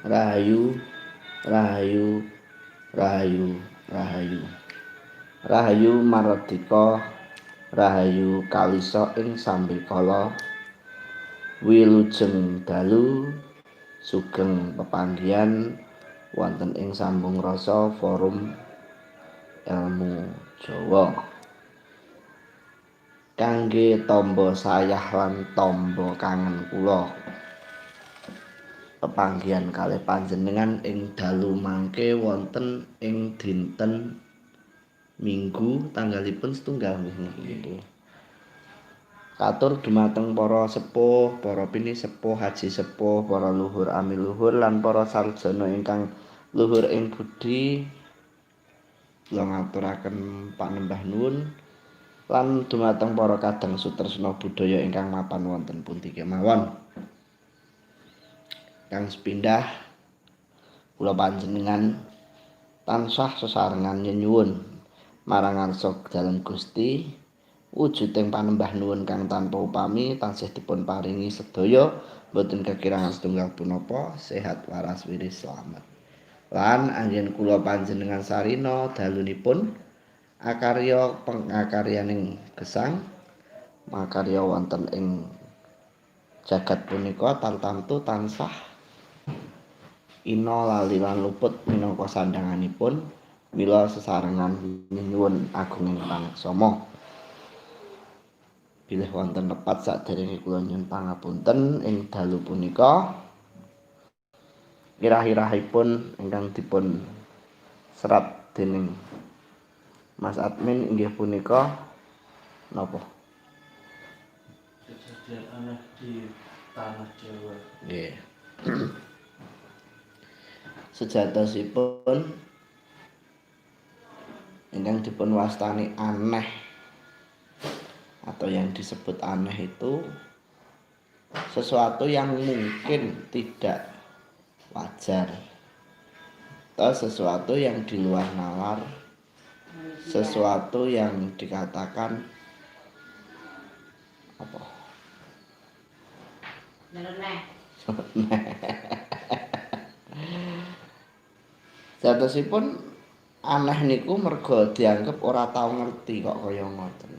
Rahayu, rahayu, rahayu, rahayu. Rahayu Mardika, rahayu kalisa ing sambikala. Wilujeng dalu sugeng pepanggihan wonten ing sambung rasa forum ilmu Jawa. Kangge tamba sayah lan tamba kangen kula pepanggihan kalih panjenengan ing dalu mangke wonten ing dinten Minggu tanggalipun setunggal nggih. Katur dumateng para sepuh, para pinisepuh, haji sepuh, para luhur ami luhur lan para sarjana ingkang luhur ing budi. Kula ngaturaken panembah nuwun lan dumateng para kadang sutresna budaya ingkang mapan wonten pundi kemawon. Kang sepindhah kula panjenengan tansah sesarengan nyuwun marang ngarsa dalem Gusti wujuding panembah nuwun kang tanpa upami tansih dipun paringi sedaya boten kekirangan setunggal punapa sehat waras wiris slamet. Lan anggen kula panjenengan sarina dalunipun akarya pengakaryaning gesang makarya wonten ing jagat punika tartamtu tansah ina lali lan luput minangka sandhanganipun mila sesarengan nyuwun agunging pangaksama. Bilih wonten lepat saderenge kula nyuwun pangapunten ing dalu punika. Irah-irahipun ingkang dipun serat dening Mas Admin inggih punika napa? Kejadian aneh di tanah Jawa. Nggih. Sejatosipun ingkang dipun wastani aneh atau yang disebut aneh itu sesuatu yang mungkin tidak wajar atau sesuatu yang di luar nalar, sesuatu yang dikatakan apa? Jatosipun aneh niku merga dianggep ora tau ngerti kok kaya ngoten.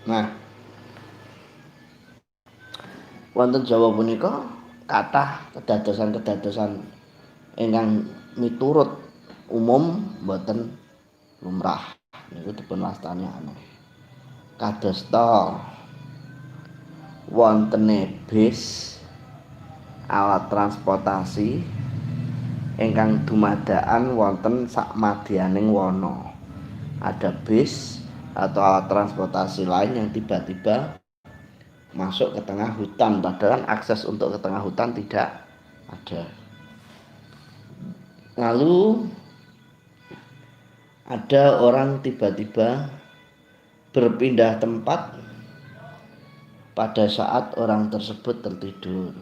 Nah, wonten Jawa punika kathah kedadosan-kedadosan ingkang miturut umum boten lumrah. Niku dipun wastani aneh. Kadosta wontene bis alat transportasi ingkang dumadakan wonten sakmadyaning wana. Ada bis atau alat transportasi lain yang tiba-tiba masuk ke tengah hutan, padahal akses untuk ke tengah hutan tidak ada. Lalu ada orang tiba-tiba berpindah tempat pada saat orang tersebut tertidur.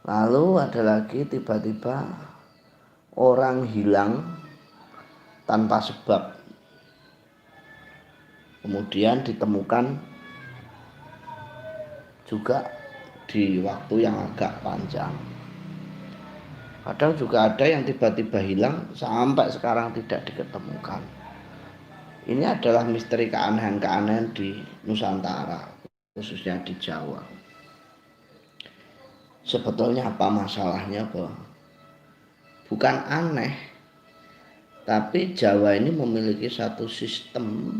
Lalu ada lagi tiba-tiba orang hilang tanpa sebab. Kemudian ditemukan juga di waktu yang agak panjang. Kadang juga ada yang tiba-tiba hilang sampai sekarang tidak diketemukan. Ini adalah misteri keanehan-keanehan di Nusantara, khususnya di Jawa. Sebetulnya apa masalahnya, Bro? Bukan aneh, tapi Jawa ini memiliki satu sistem.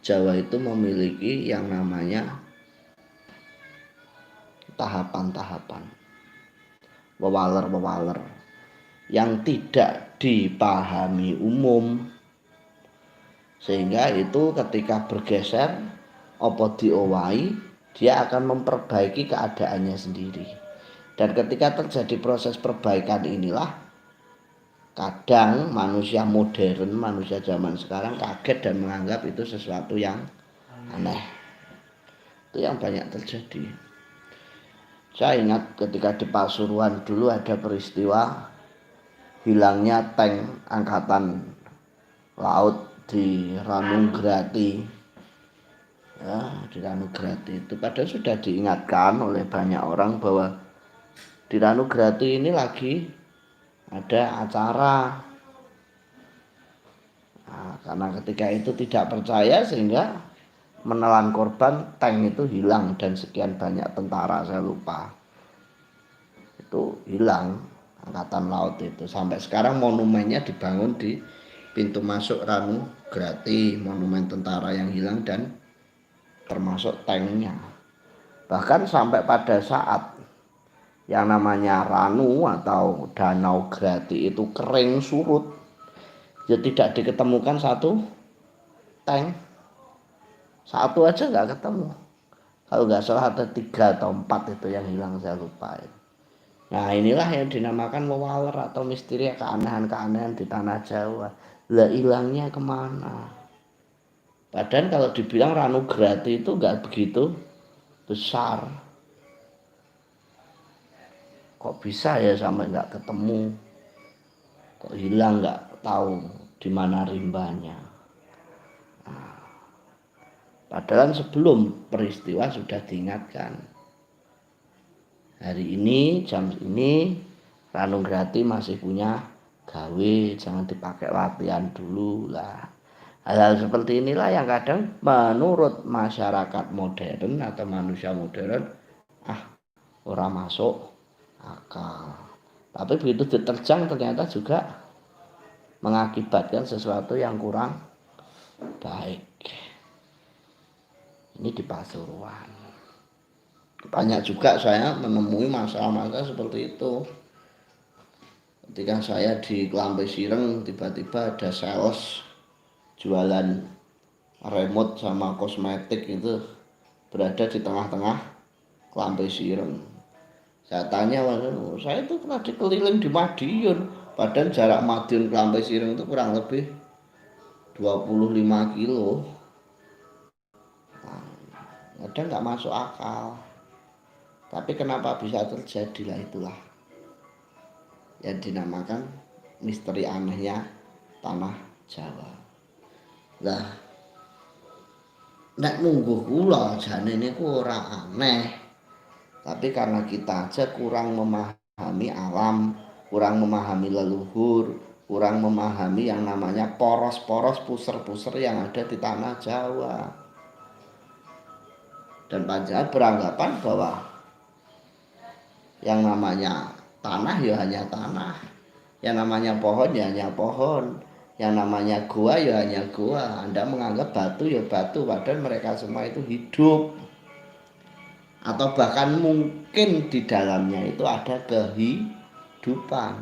Jawa itu memiliki yang namanya tahapan-tahapan, wewaler-wewaler yang tidak dipahami umum, sehingga itu ketika bergeser apa diowahi dia akan memperbaiki keadaannya sendiri. Dan ketika terjadi proses perbaikan inilah kadang manusia modern, manusia zaman sekarang kaget dan menganggap itu sesuatu yang aneh. Itu yang banyak terjadi. Saya ingat ketika di Pasuruan dulu ada peristiwa hilangnya tank angkatan laut di Ranungrati. Ya, di Ranungrati itu padahal sudah diingatkan oleh banyak orang bahwa Di Ranugrati ini lagi ada acara. Nah, karena ketika itu tidak percaya sehingga menelan korban, tank itu hilang dan sekian banyak tentara, saya lupa. Itu hilang angkatan laut itu. Sampai sekarang monumennya dibangun di pintu masuk Ranugrati, monumen tentara yang hilang dan termasuk tanknya. Bahkan sampai pada saat yang namanya Ranu atau Danau Grati itu kering surut, ya tidak diketemukan satu tank, satu aja nggak ketemu. Kalau nggak salah ada 3 atau 4 itu yang hilang, saya lupa. Nah inilah yang dinamakan wawaler atau misteri, keanehan-keanehan di tanah Jawa. Lah hilangnya kemana? Padahal kalau dibilang Ranugrati itu nggak begitu besar. Kok bisa ya sampai nggak ketemu? Kok hilang nggak tahu di mana rimbanya? Padahal sebelum peristiwa sudah diingatkan. Hari ini, jam ini, Ranugrati masih punya gawe, jangan dipakai latihan dulu lah. Hal-hal seperti inilah yang kadang menurut masyarakat modern atau manusia modern, orang masuk akal. Tapi begitu diterjang ternyata juga mengakibatkan sesuatu yang kurang baik. Ini di Pasuruan. Banyak juga saya menemui masalah-masalah seperti itu. Ketika saya di Klambai Sireng, tiba-tiba ada sales jualan remote sama kosmetik itu berada di tengah-tengah Klambai Sireng. Saya tanya, saya itu pernah dikeliling di Madiun, padahal jarak Madiun Klambai Sireng itu kurang lebih 25 kilo. Kadang nggak masuk akal. Tapi kenapa bisa terjadi, lah itulah yang dinamakan misteri anehnya tanah Jawa. Lah nek mungguh kula jane niku ora aneh. Tapi karena kita aja kurang memahami alam, kurang memahami leluhur, kurang memahami yang namanya poros-poros puser-puser yang ada di tanah Jawa. Dan panjenengan beranggapan bahwa yang namanya tanah ya hanya tanah, yang namanya pohon ya hanya pohon, yang namanya gua ya hanya gua. Anda menganggap batu ya batu, padahal mereka semua itu hidup. Atau bahkan mungkin di dalamnya itu ada kehidupan.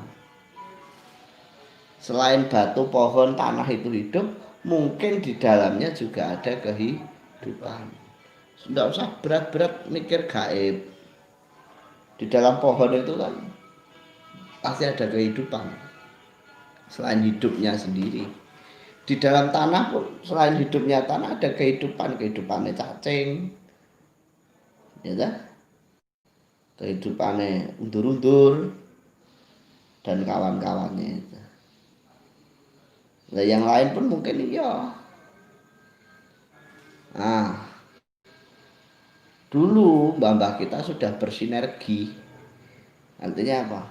Selain batu, pohon, tanah itu hidup, mungkin di dalamnya juga ada kehidupan. Tidak usah berat-berat mikir gaib. Di dalam pohon itu kan pasti ada kehidupan selain hidupnya sendiri. Di dalam tanah pun selain hidupnya tanah ada kehidupannya cacing, ya, kehidupannya undur-undur dan kawan-kawannya itu. Nah, yang lain pun mungkin iya. Nah, dulu mbah-mbah kita sudah bersinergi. Artinya apa?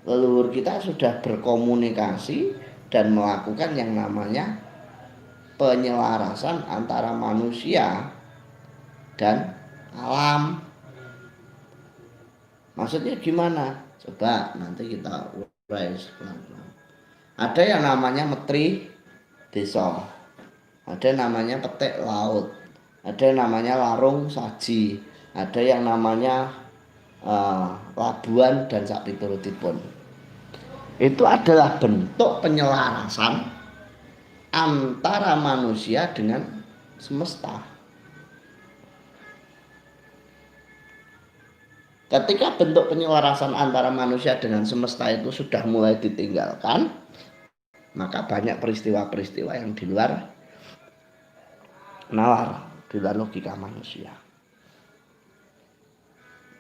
Leluhur kita sudah berkomunikasi dan melakukan yang namanya penyelarasan antara manusia dan alam. Maksudnya gimana? Coba nanti kita urai pelan-pelan. Ada yang namanya metri desa, ada yang namanya petik laut, ada yang namanya larung saji, ada yang namanya labuan dan sak piturutipun. Itu adalah bentuk penyelarasan antara manusia dengan semesta. Ketika bentuk penyelarasan antara manusia dengan semesta itu sudah mulai ditinggalkan, maka banyak peristiwa-peristiwa yang di luar nalar, di luar logika manusia.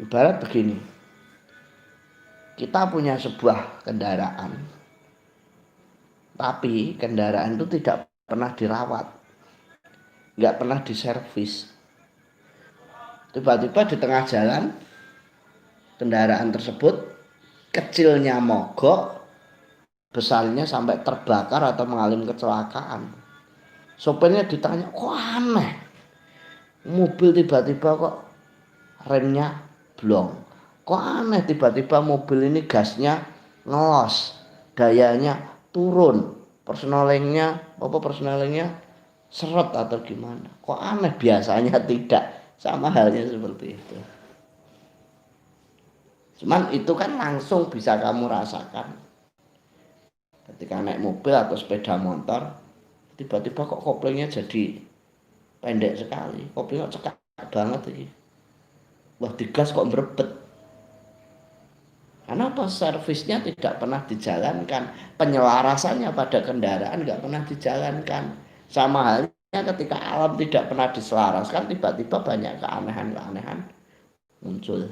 Ibarat begini, kita punya sebuah kendaraan, tapi kendaraan itu tidak pernah dirawat, nggak pernah diservis. Tiba-tiba di tengah jalan kendaraan tersebut kecilnya mogok, besarnya sampai terbakar atau mengalami kecelakaan. Sopirnya ditanya, kok aneh, mobil tiba-tiba kok remnya blong. Kok aneh tiba-tiba mobil ini gasnya ngelos, dayanya turun, persnelingnya seret atau gimana. Kok aneh, biasanya tidak. Sama halnya seperti itu. Cuman itu kan langsung bisa kamu rasakan. Ketika naik mobil atau sepeda motor, tiba-tiba kok koplingnya jadi pendek sekali. Koplingnya cekak banget ini. Wah, digas kok berebet. Karena apa? Servisnya tidak pernah dijalankan. Penyelarasannya pada kendaraan nggak pernah dijalankan. Sama halnya ketika alam tidak pernah diselaraskan, tiba-tiba banyak keanehan-keanehan muncul.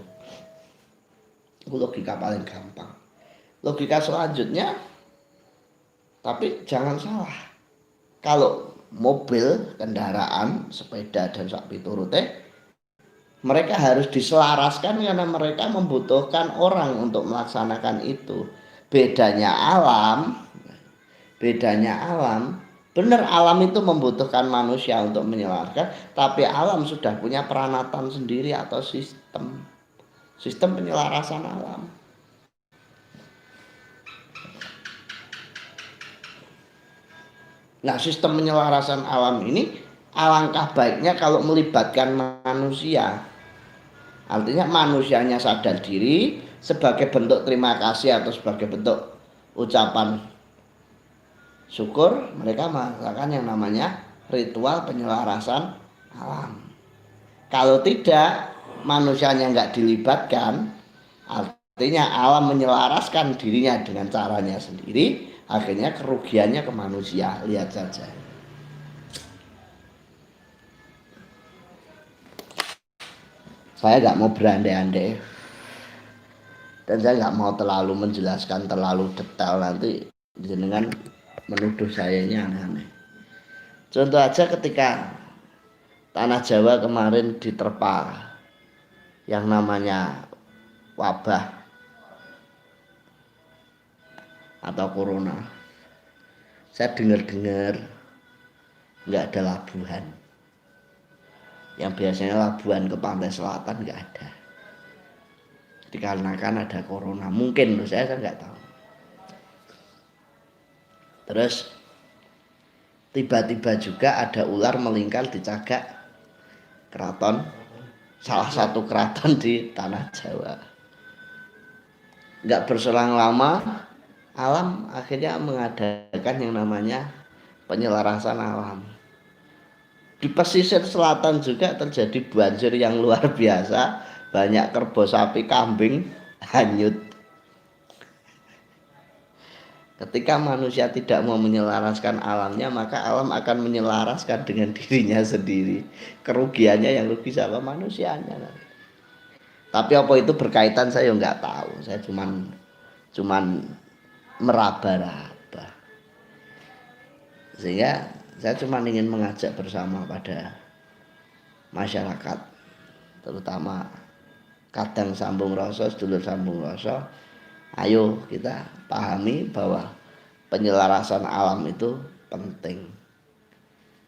Itu logika paling gampang. Logika selanjutnya, tapi jangan salah. Kalau mobil, kendaraan, sepeda, dan sak piturute, mereka harus diselaraskan karena mereka membutuhkan orang untuk melaksanakan itu. Bedanya alam, benar alam itu membutuhkan manusia untuk menyelaraskan, tapi alam sudah punya peranatan sendiri atau sistem penyelarasan alam. Nah, sistem penyelarasan alam ini alangkah baiknya kalau melibatkan manusia. Artinya manusianya sadar diri sebagai bentuk terima kasih atau sebagai bentuk ucapan syukur, mereka melakukan yang namanya ritual penyelarasan alam. Kalau tidak, manusianya nggak dilibatkan, artinya alam menyelaraskan dirinya dengan caranya sendiri, akhirnya kerugiannya ke manusia. Lihat saja. Saya nggak mau berandai-andai, dan saya nggak mau terlalu menjelaskan terlalu detail, nanti jenengan menuduh saya ini aneh-aneh. Contoh aja ketika tanah Jawa kemarin diterpa yang namanya wabah atau corona. Saya dengar-dengar nggak ada labuhan. Yang biasanya labuhan ke pantai selatan nggak ada. Dikarenakan ada corona. Mungkin saya nggak tahu. Terus tiba-tiba juga ada ular melingkar di cagak keraton, salah satu keraton di tanah Jawa. Nggak berselang lama, alam akhirnya mengadakan yang namanya penyelarasan alam. Di pesisir selatan juga terjadi banjir yang luar biasa, banyak kerbau, sapi, kambing hanyut. Ketika manusia tidak mau menyelaraskan alamnya, maka alam akan menyelaraskan dengan dirinya sendiri. Kerugiannya yang rugi sama manusianya. Tapi apa itu berkaitan saya nggak tahu. Saya cuman meraba-raba. Sehingga saya cuma ingin mengajak bersama pada masyarakat, terutama kadang sambung rasa, sedulur sambung rasa, ayo kita pahami bahwa penyelarasan alam itu penting.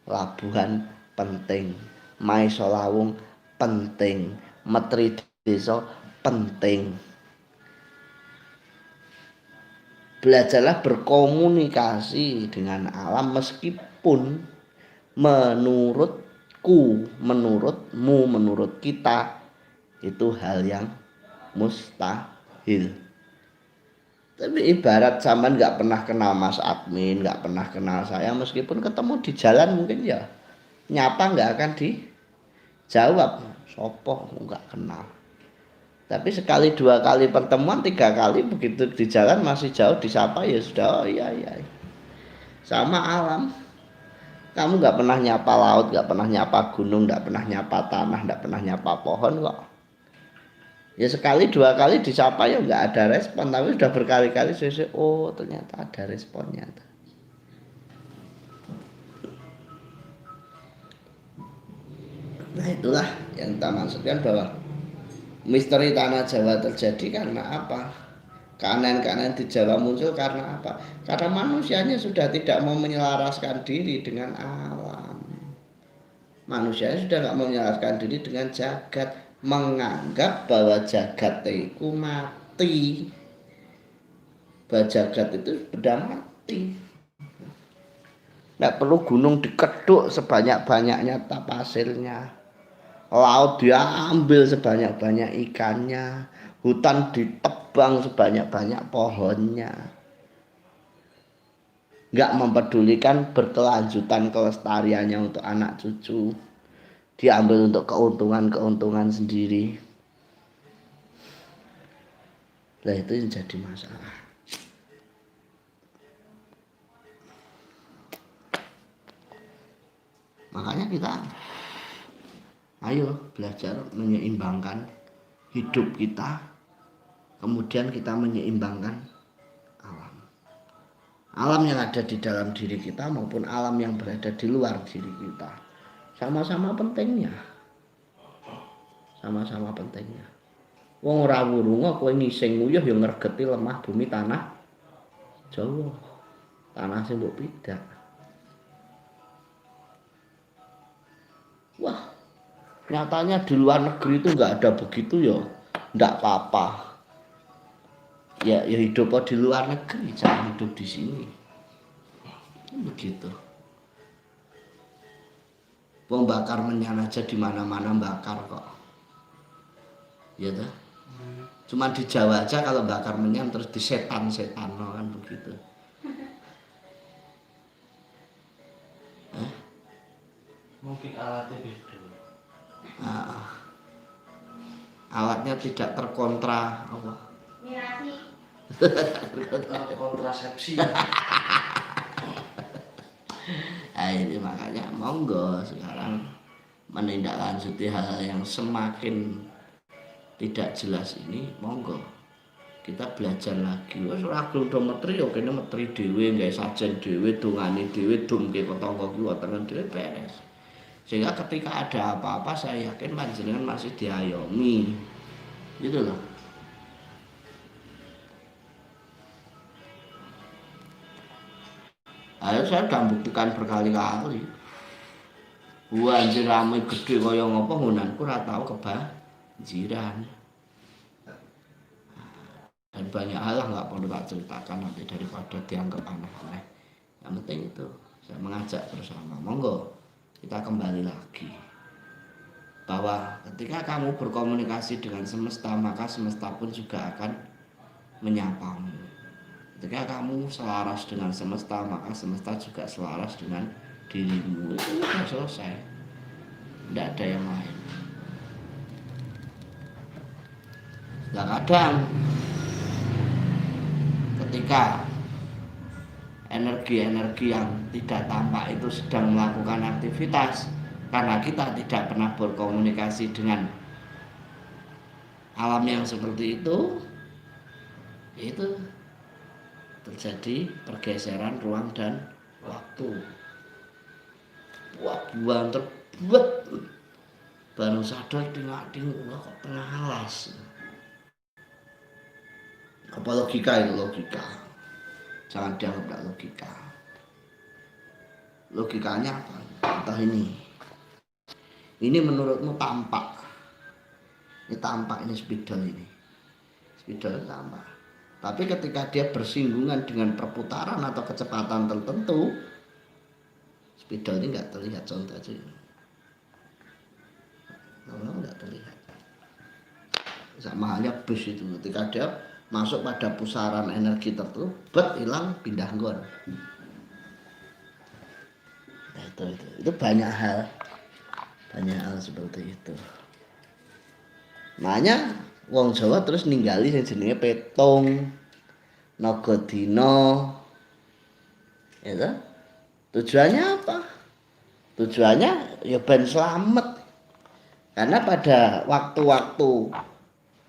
Labuhan penting, maiso lawung penting, metri desa penting. Belajarlah berkomunikasi dengan alam meskipun menurutku, menurutmu, menurut kita itu hal yang mustahil. Tapi ibarat zaman nggak pernah kenal Mas Admin, nggak pernah kenal saya, meskipun ketemu di jalan mungkin ya nyapa nggak akan dijawab, sopo nggak kenal. Tapi sekali, dua kali pertemuan, tiga kali begitu di jalan masih jauh disapa ya sudah, oh iya. Sama alam. Kamu nggak pernah nyapa laut, nggak pernah nyapa gunung, nggak pernah nyapa tanah, nggak pernah nyapa pohon kok. Ya sekali, dua kali disapa ya nggak ada respon, tapi sudah berkali-kali saya oh ternyata ada responnya. Nah itulah yang kita maksudkan bahwa misteri tanah Jawa terjadi karena apa? keanehan-keanehan di Jawa muncul karena apa? Karena manusianya sudah tidak mau menyelaraskan diri dengan alam. Manusianya sudah nggak mau menyelaraskan diri dengan jagat, menganggap bahwa jagat itu mati, bahwa jagat itu sudah mati. Nggak perlu gunung dikeduk sebanyak-banyaknya pasirnya, laut diambil sebanyak-banyak ikannya, hutan ditebang sebanyak-banyak pohonnya. Nggak mempedulikan berkelanjutan kelestariannya untuk anak cucu. Diambil untuk keuntungan-keuntungan sendiri. Nah itu yang jadi masalah. Makanya kita ayo belajar menyeimbangkan hidup kita, kemudian kita menyeimbangkan alam. Alam yang ada di dalam diri kita maupun alam yang berada di luar diri kita. Sama-sama pentingnya. Sama-sama pentingnya. Wong ora wurunga kowe ngising nguyuh ya ngregeti lemah bumi tanah Jawa. Tanah sing mbok pidak. Wah, nyatanya di luar negeri itu nggak ada begitu ya, nggak apa-apa. Ya hidup di luar negeri, jangan hidup di sini. Begitu. Wong bakar menyan aja di mana-mana bakar kok. Ya tuh. Cuma di Jawa aja kalau bakar menyan terus disetan-setan kan begitu. Mungkin alatnya beda. Alatnya tidak terkontra apa? Kontrasepsi. Nah, ini makanya monggo sekarang menindaklanjuti hal yang semakin tidak jelas ini, monggo kita belajar lagi. Wes ora gelem do metri ya kene metri dhewe, gawe sajen dhewe, dongane dhewe, dumke ketangga ki wonten dhewe beres. Sehingga ketika ada apa-apa saya yakin panjenengan masih diayomi. Gitu loh. Ayo saya udah buktikan berkali-kali. Banjir rame gede kaya ngapa ngunanku ora tau kebanjiran. Dan banyak hal nggak perlu tak ceritakan nanti daripada dianggap aneh-aneh. Yang penting itu saya mengajak bersama. Monggo kita kembali lagi bahwa ketika kamu berkomunikasi dengan semesta maka semesta pun juga akan menyapamu. Ketika kamu selaras dengan semesta, maka semesta juga selaras dengan dirimu. Itu sudah selesai. Tidak ada yang lain. Nah, kadang ketika energi-energi yang tidak tampak itu sedang melakukan aktivitas, karena kita tidak pernah berkomunikasi dengan alam yang seperti itu terjadi pergeseran ruang dan waktu. Wah, buang terbuat baru sadar ting-ting kok tengah alas. Apa logika itu logika? Jangan dianggap logika. Logikanya apa? Entah ini. Ini menurutmu tampak. Ini tampak, ini spidol ini. Spidol tampak. Tapi ketika dia bersinggungan dengan perputaran atau kecepatan tertentu, spidol ini nggak terlihat, contoh aja. Nggak terlihat. Sama halnya bus itu, ketika dia masuk pada pusaran energi tertentu, hilang, pindah nggon. Nah, itu banyak hal seperti itu. Makanya wong Jawa terus ninggali sing jenenge petung, nagadina. Ya, tujuannya apa? Tujuannya ya ben selamat. Karena pada waktu-waktu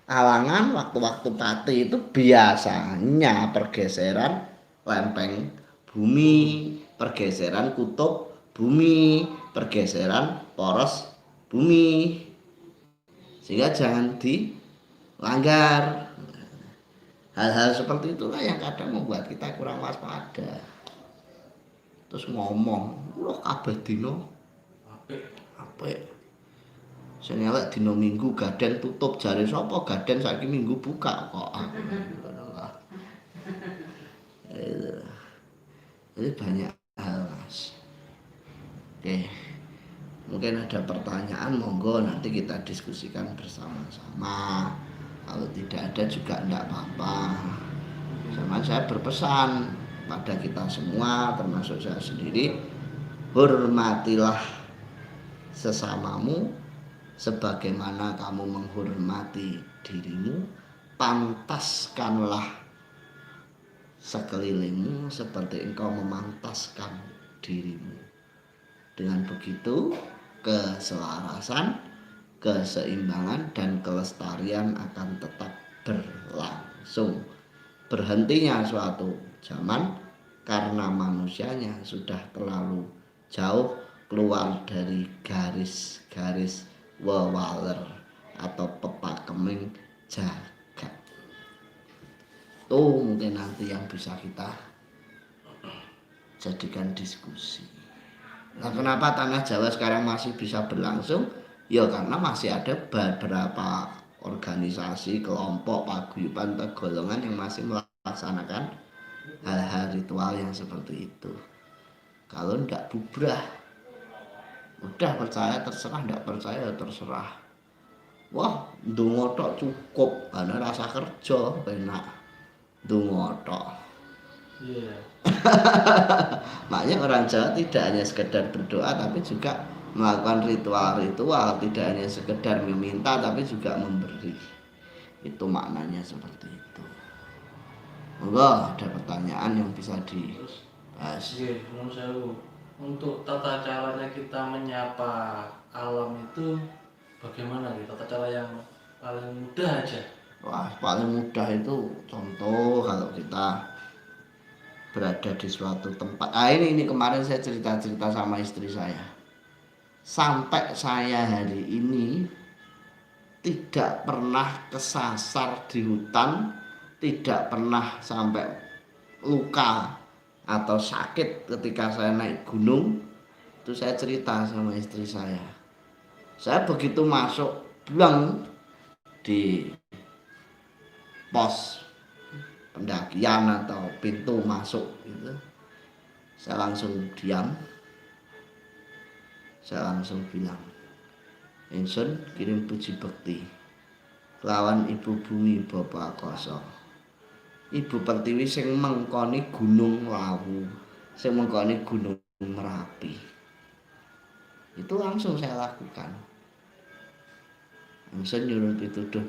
alangan, waktu-waktu pati itu biasanya pergeseran lempeng bumi, pergeseran kutub bumi, pergeseran poros bumi. Sehingga jangan dilanggar. Hal-hal seperti itulah yang kadang membuat kita kurang waspada. Terus ngomong, "Loh kabeh dina Apik. apik." Sing elek dina Minggu gaden tutup jare sapa gaden saiki Minggu buka kok. Ngono lah. Jadi banyak hal Mas. Oke. Mungkin ada pertanyaan monggo nanti kita diskusikan bersama-sama. Kalau tidak ada juga enggak apa-apa. Sama saya berpesan pada kita semua termasuk saya sendiri, hormatilah sesamamu sebagaimana kamu menghormati dirimu, pantaskanlah sekelilingmu seperti engkau memantaskan dirimu. Dengan begitu, keselarasan, keseimbangan, dan kelestarian akan tetap berlangsung. Berhentinya suatu zaman karena manusianya sudah terlalu jauh keluar dari garis-garis wewaler atau peta keming jagat. Itu mungkin nanti yang bisa kita jadikan diskusi. Nah, kenapa Tanah Jawa sekarang masih bisa berlangsung? Ya karena masih ada beberapa organisasi, kelompok, paguyuban, atau golongan yang masih melaksanakan hal-hal ritual yang seperti itu. Kalau enggak bubrah, udah percaya terserah, enggak percaya terserah. Wah, ndonga tok cukup, karena rasa kerja enak. Ndonga tok. Iya. Makanya orang Jawa tidak hanya sekedar berdoa tapi juga melakukan ritual-ritual, tidak hanya sekedar meminta tapi juga memberi. Itu maknanya seperti itu. Monggo ada pertanyaan yang bisa dibahas. Iya, menurut saya untuk tata caranya kita menyapa alam itu bagaimana nih? Tata cara yang paling mudah aja. Wah, paling mudah itu contoh kalau kita berada di suatu tempat. Ini kemarin saya cerita-cerita sama istri saya. Sampai saya hari ini tidak pernah kesasar di hutan, tidak pernah sampai luka atau sakit ketika saya naik gunung. Itu saya cerita sama istri saya. Saya begitu masuk bilang di pos pendakian atau pintu masuk gitu, saya langsung diam, saya langsung bilang, "Ingsun kirim puji bekti lawan Ibu Bumi Bapa Koso, Ibu Pertiwi sing mengkoni Gunung Lawu, sing mengkoni Gunung Merapi." Itu langsung saya lakukan. Ingsun nyuruh pitutur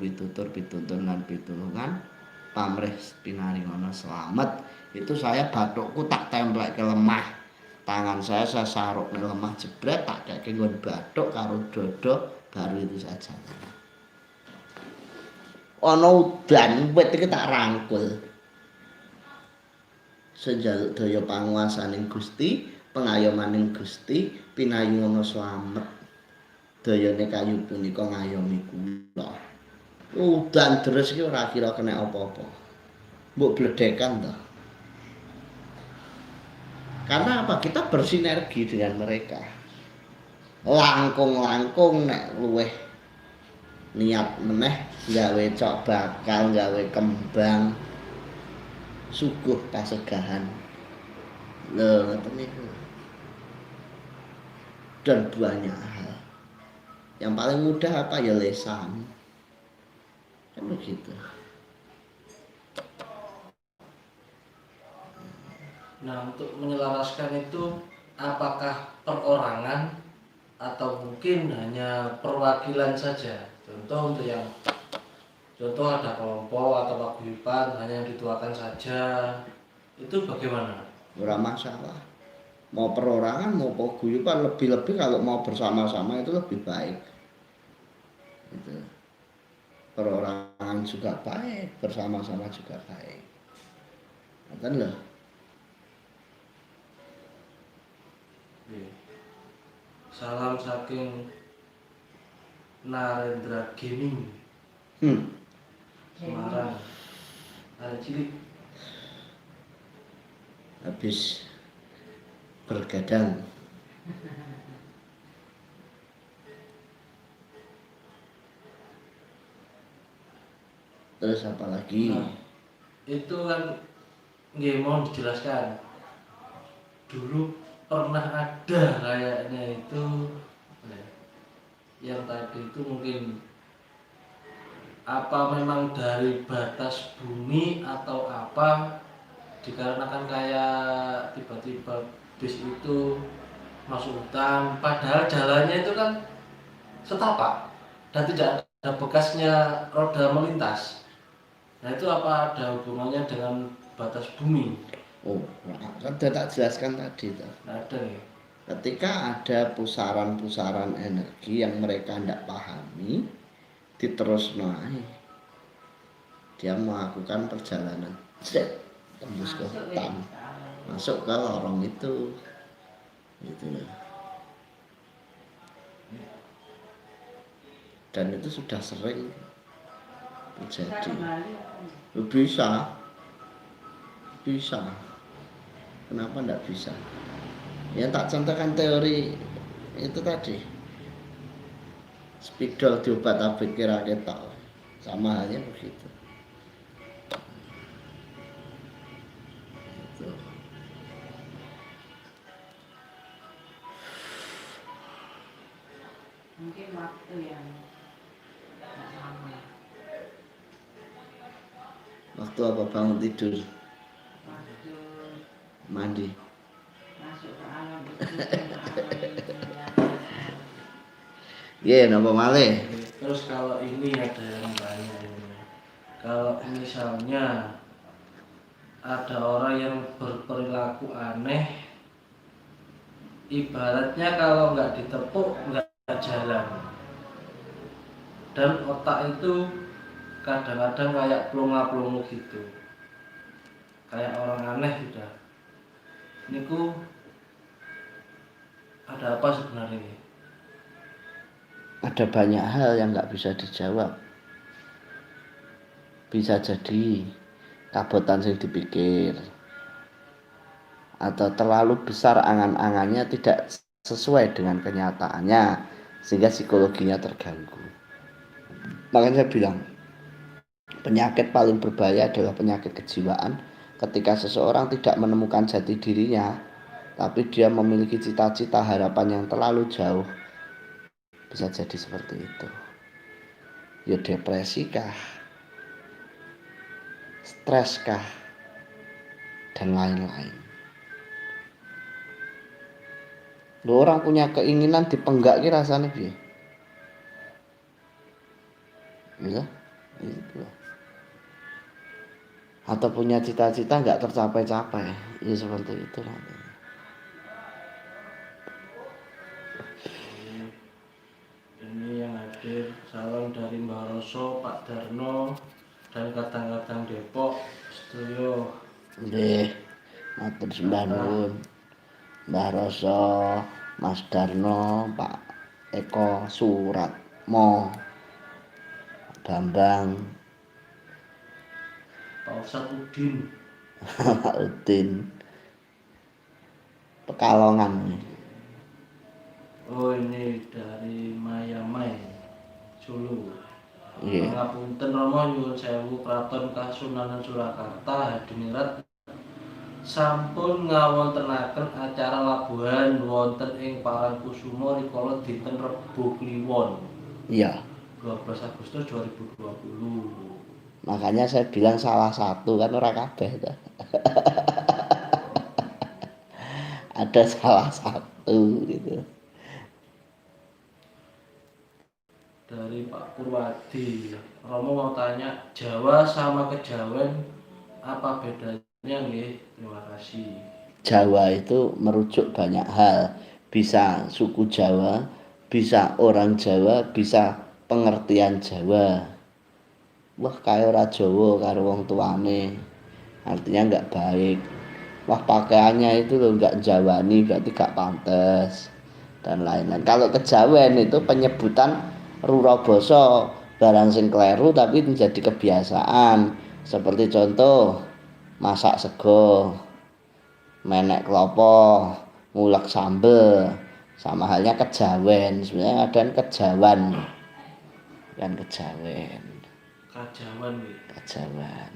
pitutunan pitulungan pamrih pinaringono selamat. Itu saya bathukku tak templek ke lemah. Tangan saya saruk ke lemah jebret, tak keke nggon bathuk karo dodo, baru itu saya jalan. Ana udan wit iki tak rangkul. Senjaluk daya panguwasaning Gusti, pengayomaning Gusti, pinayungono slamet. Dayane kayu punika ngayomi kula. Udan deres iki ora kira kena apa-apa. Mbok bledekan to. Karena apa? Kita bersinergi dengan mereka. Langkung-langkung nek luweh niat meneh gawe cok bakal, gawe kembang, suguh pasegahan. Lho ngoten niku. Dan banyak hal. Yang paling mudah apa ya lesan. Kan begitu. Nah, untuk menyelaraskan itu apakah perorangan atau mungkin hanya perwakilan saja? Contoh untuk yang ada kelompok atau paguyuban hanya yang dituakan saja. Itu bagaimana? Ora masalah. Mau perorangan mau paguyuban, lebih-lebih kalau mau bersama-sama itu lebih baik. Gitu. Perorangan juga baik, bersama-sama juga baik. Ngoten lho. Salam saking Narendra Gaming Semarang. arek cilik. Habis bergadang. Terus apa lagi? Nah, itu kan nggih mau dijelaskan. Dulu pernah ada kayaknya itu yang tadi itu mungkin apa memang dari batas bumi atau apa, dikarenakan kayak tiba-tiba bis itu masuk hutan padahal jalannya itu kan setapak dan tidak ada bekasnya roda melintas. Nah itu apa ada hubungannya dengan batas bumi? Oh, kan sudah tak jelaskan tadi tuh. Nggak ada ya. Ketika ada pusaran-pusaran energi yang mereka tidak pahami, diterus naik. Dia melakukan perjalanan, tembus ke hutan, masuk ke lorong itu, gitu loh. Dan itu sudah sering terjadi. Bisa. Kenapa tidak bisa? Ya tak contohkan teori itu tadi. Spidol diobat abet kira ketok. Sama halnya begitu. Gitu. Mungkin waktu yang tidak sama. Waktu apa bangun tidur? Waktu Mandi. masuk ke alam itu sama alam yang Iya, napa malih? Terus kalau ini ada yang tanya ini, kalau misalnya ada orang yang berperilaku aneh, ibaratnya kalau nggak ditepuk nggak jalan, dan otak itu kadang-kadang kayak plonga-plongo gitu, kayak orang aneh sudah. Niku ada apa sebenarnya ini? Ada banyak hal yang nggak bisa dijawab. Bisa jadi kabotan yang dipikir, atau terlalu besar angan-angannya tidak sesuai dengan kenyataannya sehingga psikologinya terganggu. Makanya saya bilang penyakit paling berbahaya adalah penyakit kejiwaan ketika seseorang tidak menemukan jati dirinya tapi dia memiliki cita-cita harapan yang terlalu jauh. Bisa jadi seperti itu. Ya depresi kah, stres kah, dan lain-lain. Loh, orang punya keinginan dipenggak ki rasanya piye? Ya, itu. Atau punya cita-cita nggak tercapai-capai, ya seperti itu nanti. Ini yang hadir salam dari Mbak Roso, Pak Darno, dan kadang-kadang Depok, Setuyo. Nggih, matur sembah nuwun. Mbah Roso, Mas Darno, Pak Eko Suratmo, Bambang, Pak Ustadz Udin. Pak Udin, Pekalongan. Oh ini dari Mayamai, Sulu. Nggih. Pangapunten Romo nyuwun sewu Kraton Kasunanan Surakarta Hadinirat sampun ngawontenaken acara labuhan wonten ing Parangkusumo rikala dinten Rebo Kliwon. Iya. 12 Agustus 2020. Makanya saya bilang salah satu kan ora kabeh to. Ada salah satu gitu. Dari Pak Purwadi, Romo mau tanya Jawa sama Kejawen apa bedanya nggih? Terima kasih. Jawa itu merujuk banyak hal. Bisa suku Jawa, bisa orang Jawa, bisa pengertian Jawa. Wah, kaya ora Jawa karo wong tuane. Artinya enggak baik. Wah, pakaiannya itu loh enggak Jawani, berarti enggak pantas dan lain-lain. Kalau kejawen itu penyebutan rura basa barang sing kleru tapi menjadi kebiasaan. Seperti contoh masak sego, menek klopo, ngulek sambel, sama halnya kejawen. Sebenarnya ada kejawan, kan kejawen, Kajawan nih. kejawan.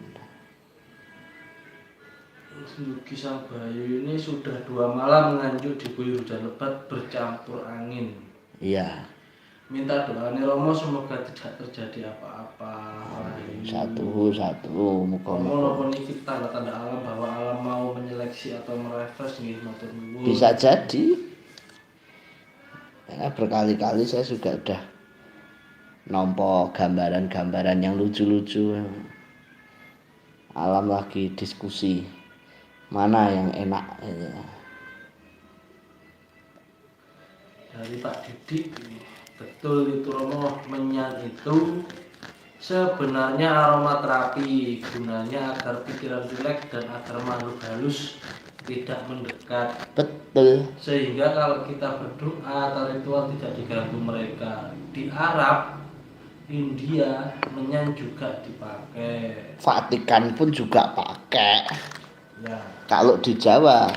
Luki Sang Bayu ini sudah 2 malam nganjuk diguyur hujan lebat bercampur angin. Iya. Minta doanya Romo semoga tidak terjadi apa-apa. Satu Romo muka-muka. nopo niki tanda-tanda alam bahwa alam mau menyeleksi atau merefresh nggih matur nuwun. Bisa jadi. Karena berkali-kali saya juga udah nompo gambaran-gambaran yang lucu-lucu. Alam lagi diskusi mana yang enak. Dari Pak Didik, betul itu Romo, menyan itu sebenarnya aromaterapi, gunanya agar pikiran rileks dan agar makhluk halus tidak mendekat. Betul. Sehingga kalau kita berdoa atau ritual tidak diganggu mereka. Di Arab, India, menyan juga dipakai. Vatikan pun juga pakai. Ya, Kalau di Jawa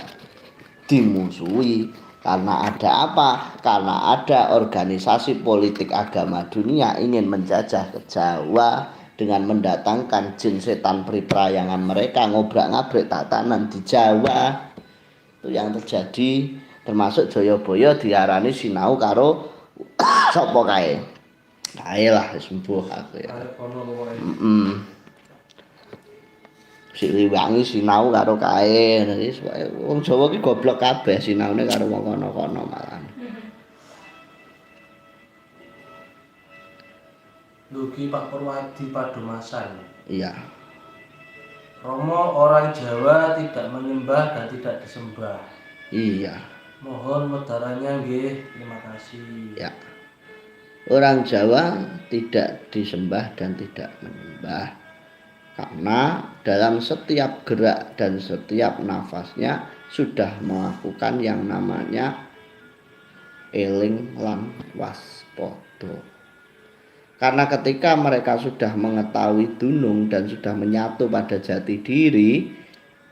dimusuhi karena ada apa? Karena ada organisasi politik agama dunia ingin menjajah ke Jawa dengan mendatangkan jin setan periprayangan mereka ngobrak-ngabrik tatanan di Jawa. Itu yang terjadi, termasuk Joyoboyo diarani sinau karo sapa kae. Kae lah sembuh aku ya. arep kono pokoke. Si Liwangi sinau karo kae. Wong Jawa ki goblok kabeh sinaune karo wong kono-kono malah. Dugi Pak Purwadi Padumasan. Iya. Romo orang Jawa tidak menyembah dan tidak disembah. Iya. Mohon medarannya nggih. Terima kasih. Ya. Orang Jawa tidak disembah dan tidak menyembah. Karena dalam setiap gerak dan setiap nafasnya sudah melakukan yang namanya eling lan waspada. Karena ketika mereka sudah mengetahui dunung dan sudah menyatu pada jati diri,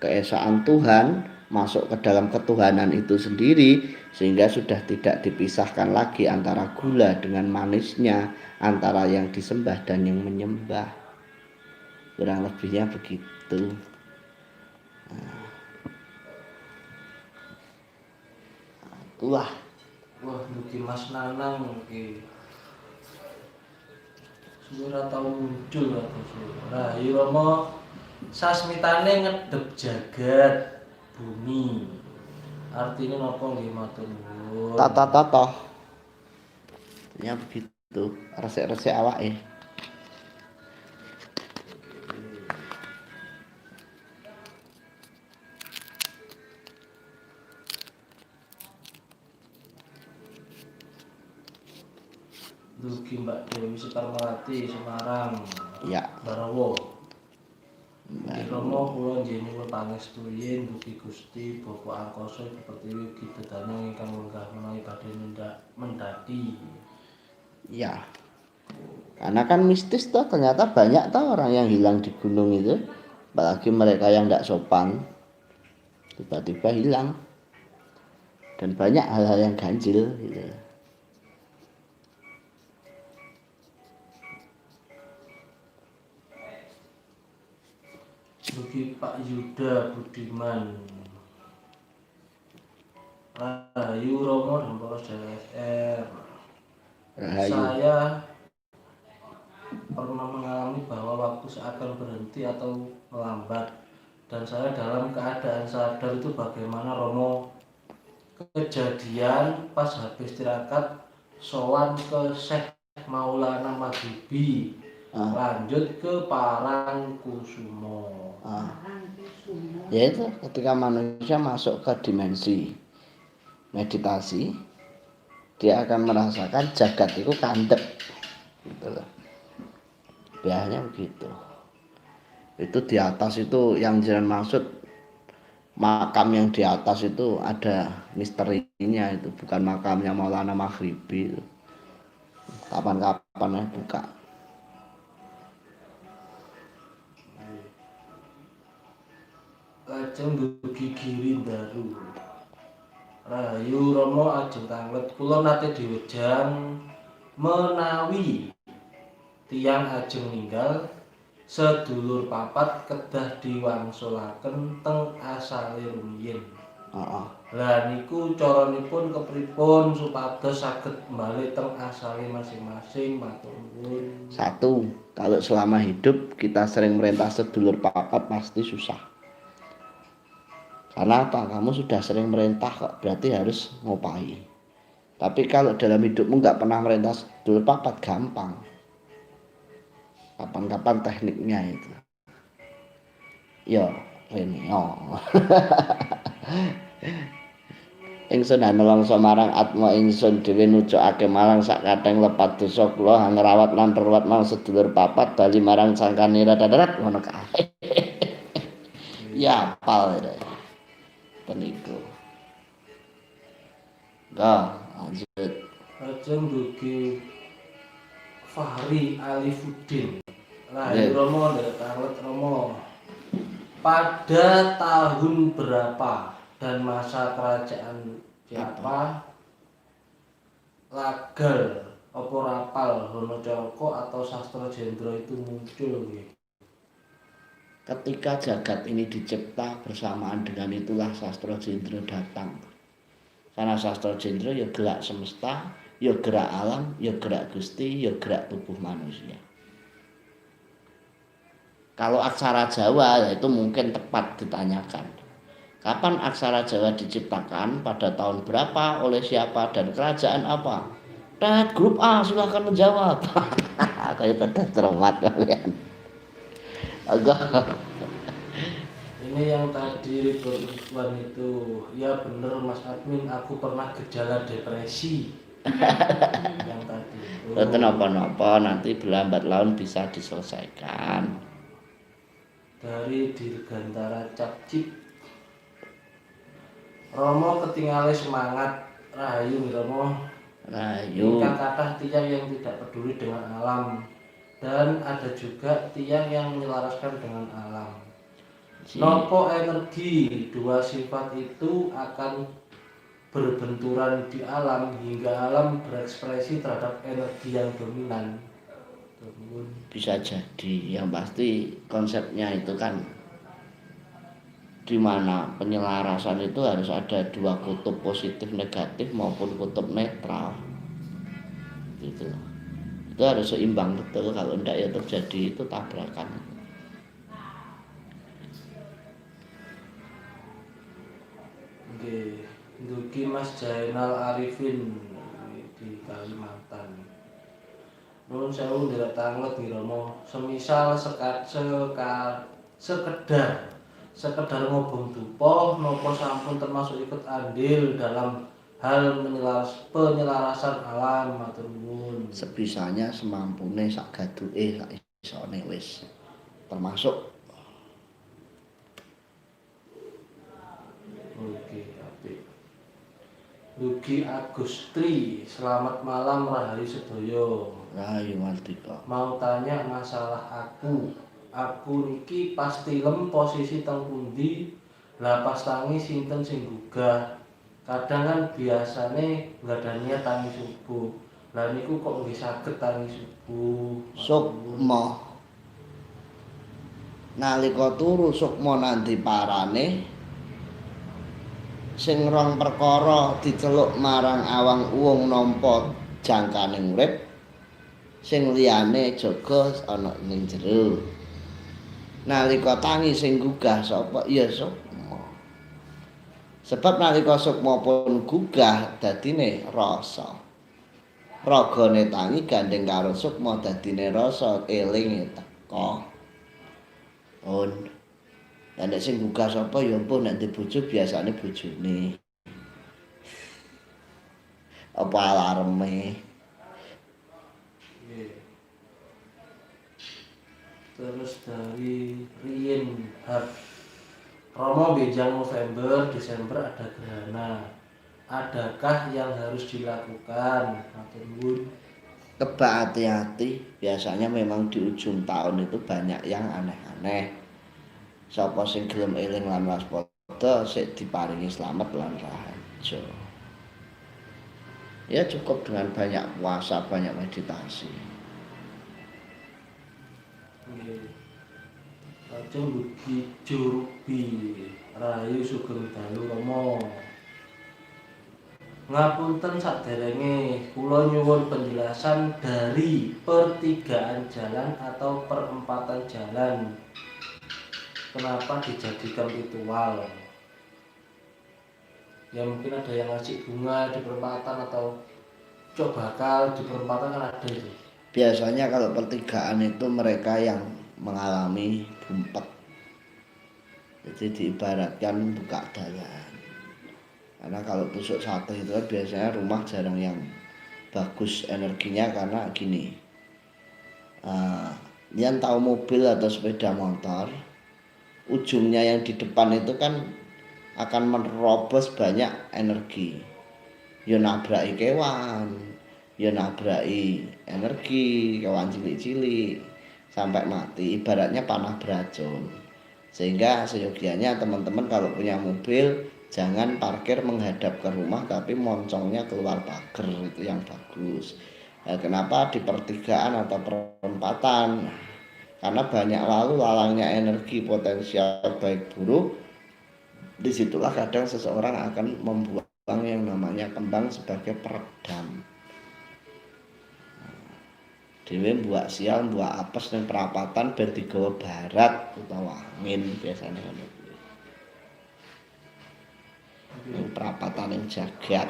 keesaan Tuhan masuk ke dalam ketuhanan itu sendiri, sehingga sudah tidak dipisahkan lagi antara gula dengan manisnya, antara yang disembah dan yang menyembah. Kurang lebihnya begitu. Itulah. Wah, dugi Mas Nanang nggih. Suara tau muncul atau suara. Nah, Romo sasmitane ngedep jagat bumi. Artinya napa nggih matur nuwun. Tata-tata. Ya begitu. Resik-resik awake. Dugi Mbak Dewi Sukarmawati Semarang. Ya. Barawo. Romo kula nggih nyuwun pangestuyen dugi Gusti Bapa Angkasa seperti ugi dedane ingkang lenggah menawi badhe mendaki. Ya. Karena kan mistis toh, ternyata banyak toh orang yang hilang di gunung itu. Apalagi mereka yang tidak sopan. Tiba-tiba hilang. Dan banyak hal-hal yang ganjil gitu. Dugi Pak Yuda Budiman. Rahayu Romo dan Poros DSR. Rahayu. Saya pernah mengalami bahwa waktu seakan berhenti atau melambat dan saya dalam keadaan sadar itu bagaimana Romo. Kejadian pas habis tirakat sowan ke Syekh Maulana Maghribi. Lanjut ke Parangkusumo. Ya itu ketika manusia masuk ke dimensi meditasi, dia akan merasakan jagat itu kandek gitu loh. Biasanya begitu. Itu di atas itu yang jangan maksud makam yang di atas itu ada misterinya, itu bukan makamnya Maulana Maghribi itu. Kapan-kapan ya buka. lajeng dugi Girindaru. Rahayu Rama ajeng tanglet kula nate diwejang menawi tiyang ajeng ninggal sedulur papat kedah diwangsulaken teng asale rumiyin. Heeh. Lah niku caranipun kepripun supados saged bali teng asale masing-masing, matur nuwun. Satu, kalau selama hidup kita sering merintah sedulur papat pasti susah. Karena apa? Kamu sudah sering merintah kok, berarti harus ngopahi. Tapi kalau dalam hidupmu nggak pernah merintah sedulur papat, gampang. Kapan-kapan tekniknya itu. Yo, Rene. Oh. Ingsun hanelongso marang atma ingsun dhewe nucukake marang sak katheng lepat dosa kula ngrawat lan ruwat marang sedulur papat bali marang sangkanira dadarat ngono kae. Ya apal ya. Peniku. Dah, lanjut. Lajeng dugi Fahri Alifuddin. Rahayu Rama nderek tanglet Rama. Pada tahun berapa dan masa kerajaan siapa Lagal apa Rapal Honocaraka atau Sastra Jendra itu muncul nggih? Ketika jagat ini dicipta bersamaan dengan itulah sastra jendra datang. Karena sastra jendra ya gerak semesta, ya gerak alam, ya gerak Gusti, ya gerak tubuh manusia. Kalau aksara Jawa ya itu mungkin tepat ditanyakan. Kapan aksara Jawa diciptakan, pada tahun berapa, oleh siapa, dan kerajaan apa? Tet, grup A silahkan menjawab. Kayak pada cermat kalian. Agak. Ini yang tadi Ridwan itu, ya bener Mas Admin, aku pernah gejala depresi. Yang tadi itu. Itu napa-napa nanti berlambat laun bisa diselesaikan. Dari Dirgantara Capcip. Romo ketinggalan semangat. Rahayu Romo. Rahayu. Ingkang kathah tiyang yang tidak peduli dengan alam, dan ada juga tiyang yang menyelaraskan dengan alam. Nopo energi dua sifat itu akan berbenturan di alam hingga alam berekspresi terhadap energi yang dominan. Bisa jadi, yang pasti konsepnya itu kan di mana penyelarasan itu harus ada dua kutub positif negatif maupun kutub netral gitu. Itu harus seimbang betul, kalau tidak ya terjadi itu tabrakan. Oke, dugi Mas Jainal Arifin di Kalimantan. Nuwun sewu nderek tanglet nggih Rama. Semisal sekedar ngobong dupa napa sampun termasuk ikut andil dalam hal penyelarasan alam, matur nuwun. Sebisanya semampune sak gaduke sak isone wis termasuk. Oke, apik. Dugi Agustri, selamat malam Rahayu sedaya. Rahayu Mardika. Mau tanya masalah aku. Aku niki pas tilem posisi teng pundi? Lah pas tangi sinten sing gugah? Kadang kan biasane nggak ada niat tangi subuh. Lah niku kok nggih saged tangi subuh. Sukma. Nalika turu sukma nanti parane sing rong perkara diceluk marang awang uwung nampa jangkaning urip, sing liyane jaga ana ning jero. Nalika tangi sing gugah sapa? Ya sukma. Sebab nalika sukma pun gugah dadine rasa. Ragane tangi gandeng karo sukma dadine rasa elinge teka. Pun lan nek sing gugah sapa ya mpuh nek bojo biasane bojone. Apa alarme? Terus dari Rien Hart, Romo Bejang November, Desember ada gerhana. Adakah yang harus dilakukan? Matur nuwun. Kebak hati-hati, biasanya memang di ujung tahun itu banyak yang aneh-aneh. Sapa sing gelem eling lan waspada sik diparingi slamet lan rahaja. Ya cukup dengan banyak puasa, banyak meditasi. Nggih. Lajeng mugi Jurubi Rahayu Sugeng Dalu Rama. Ngapunten saderenge kula nyuwun penjelasan dari pertigaan jalan atau perempatan jalan. Kenapa dijadikan ritual? Ya mungkin ada yang ngasih bunga di perempatan atau cok bakal di perempatan kan ada itu. Biasanya kalau pertigaan itu mereka yang mengalami bumpet. Jadi diibaratkan buka jalan. Karena kalau tusuk sate itu kan biasanya rumah jarang yang bagus energinya karena gini. Yang tahu mobil atau sepeda motor, ujungnya yang di depan itu kan akan menerobos banyak energi. Ya nabraki kewan, ya nabraki energi, kewan cilik-cilik sampai mati. Ibaratnya panah beracun. Sehingga seyogianya teman-teman kalau punya mobil jangan parkir menghadap ke rumah tapi moncongnya keluar pagar, itu yang bagus. Nah, kenapa di pertigaan atau perempatan? Karena banyak lalu lalangnya energi potensial baik buruk. Disitulah kadang seseorang akan membuang yang namanya kembang sebagai peredam. Dewe buat sial, buat apes dan perapatan ben digawa barat utawa angin biasanya kan itu. Yang perapatan yang jagat.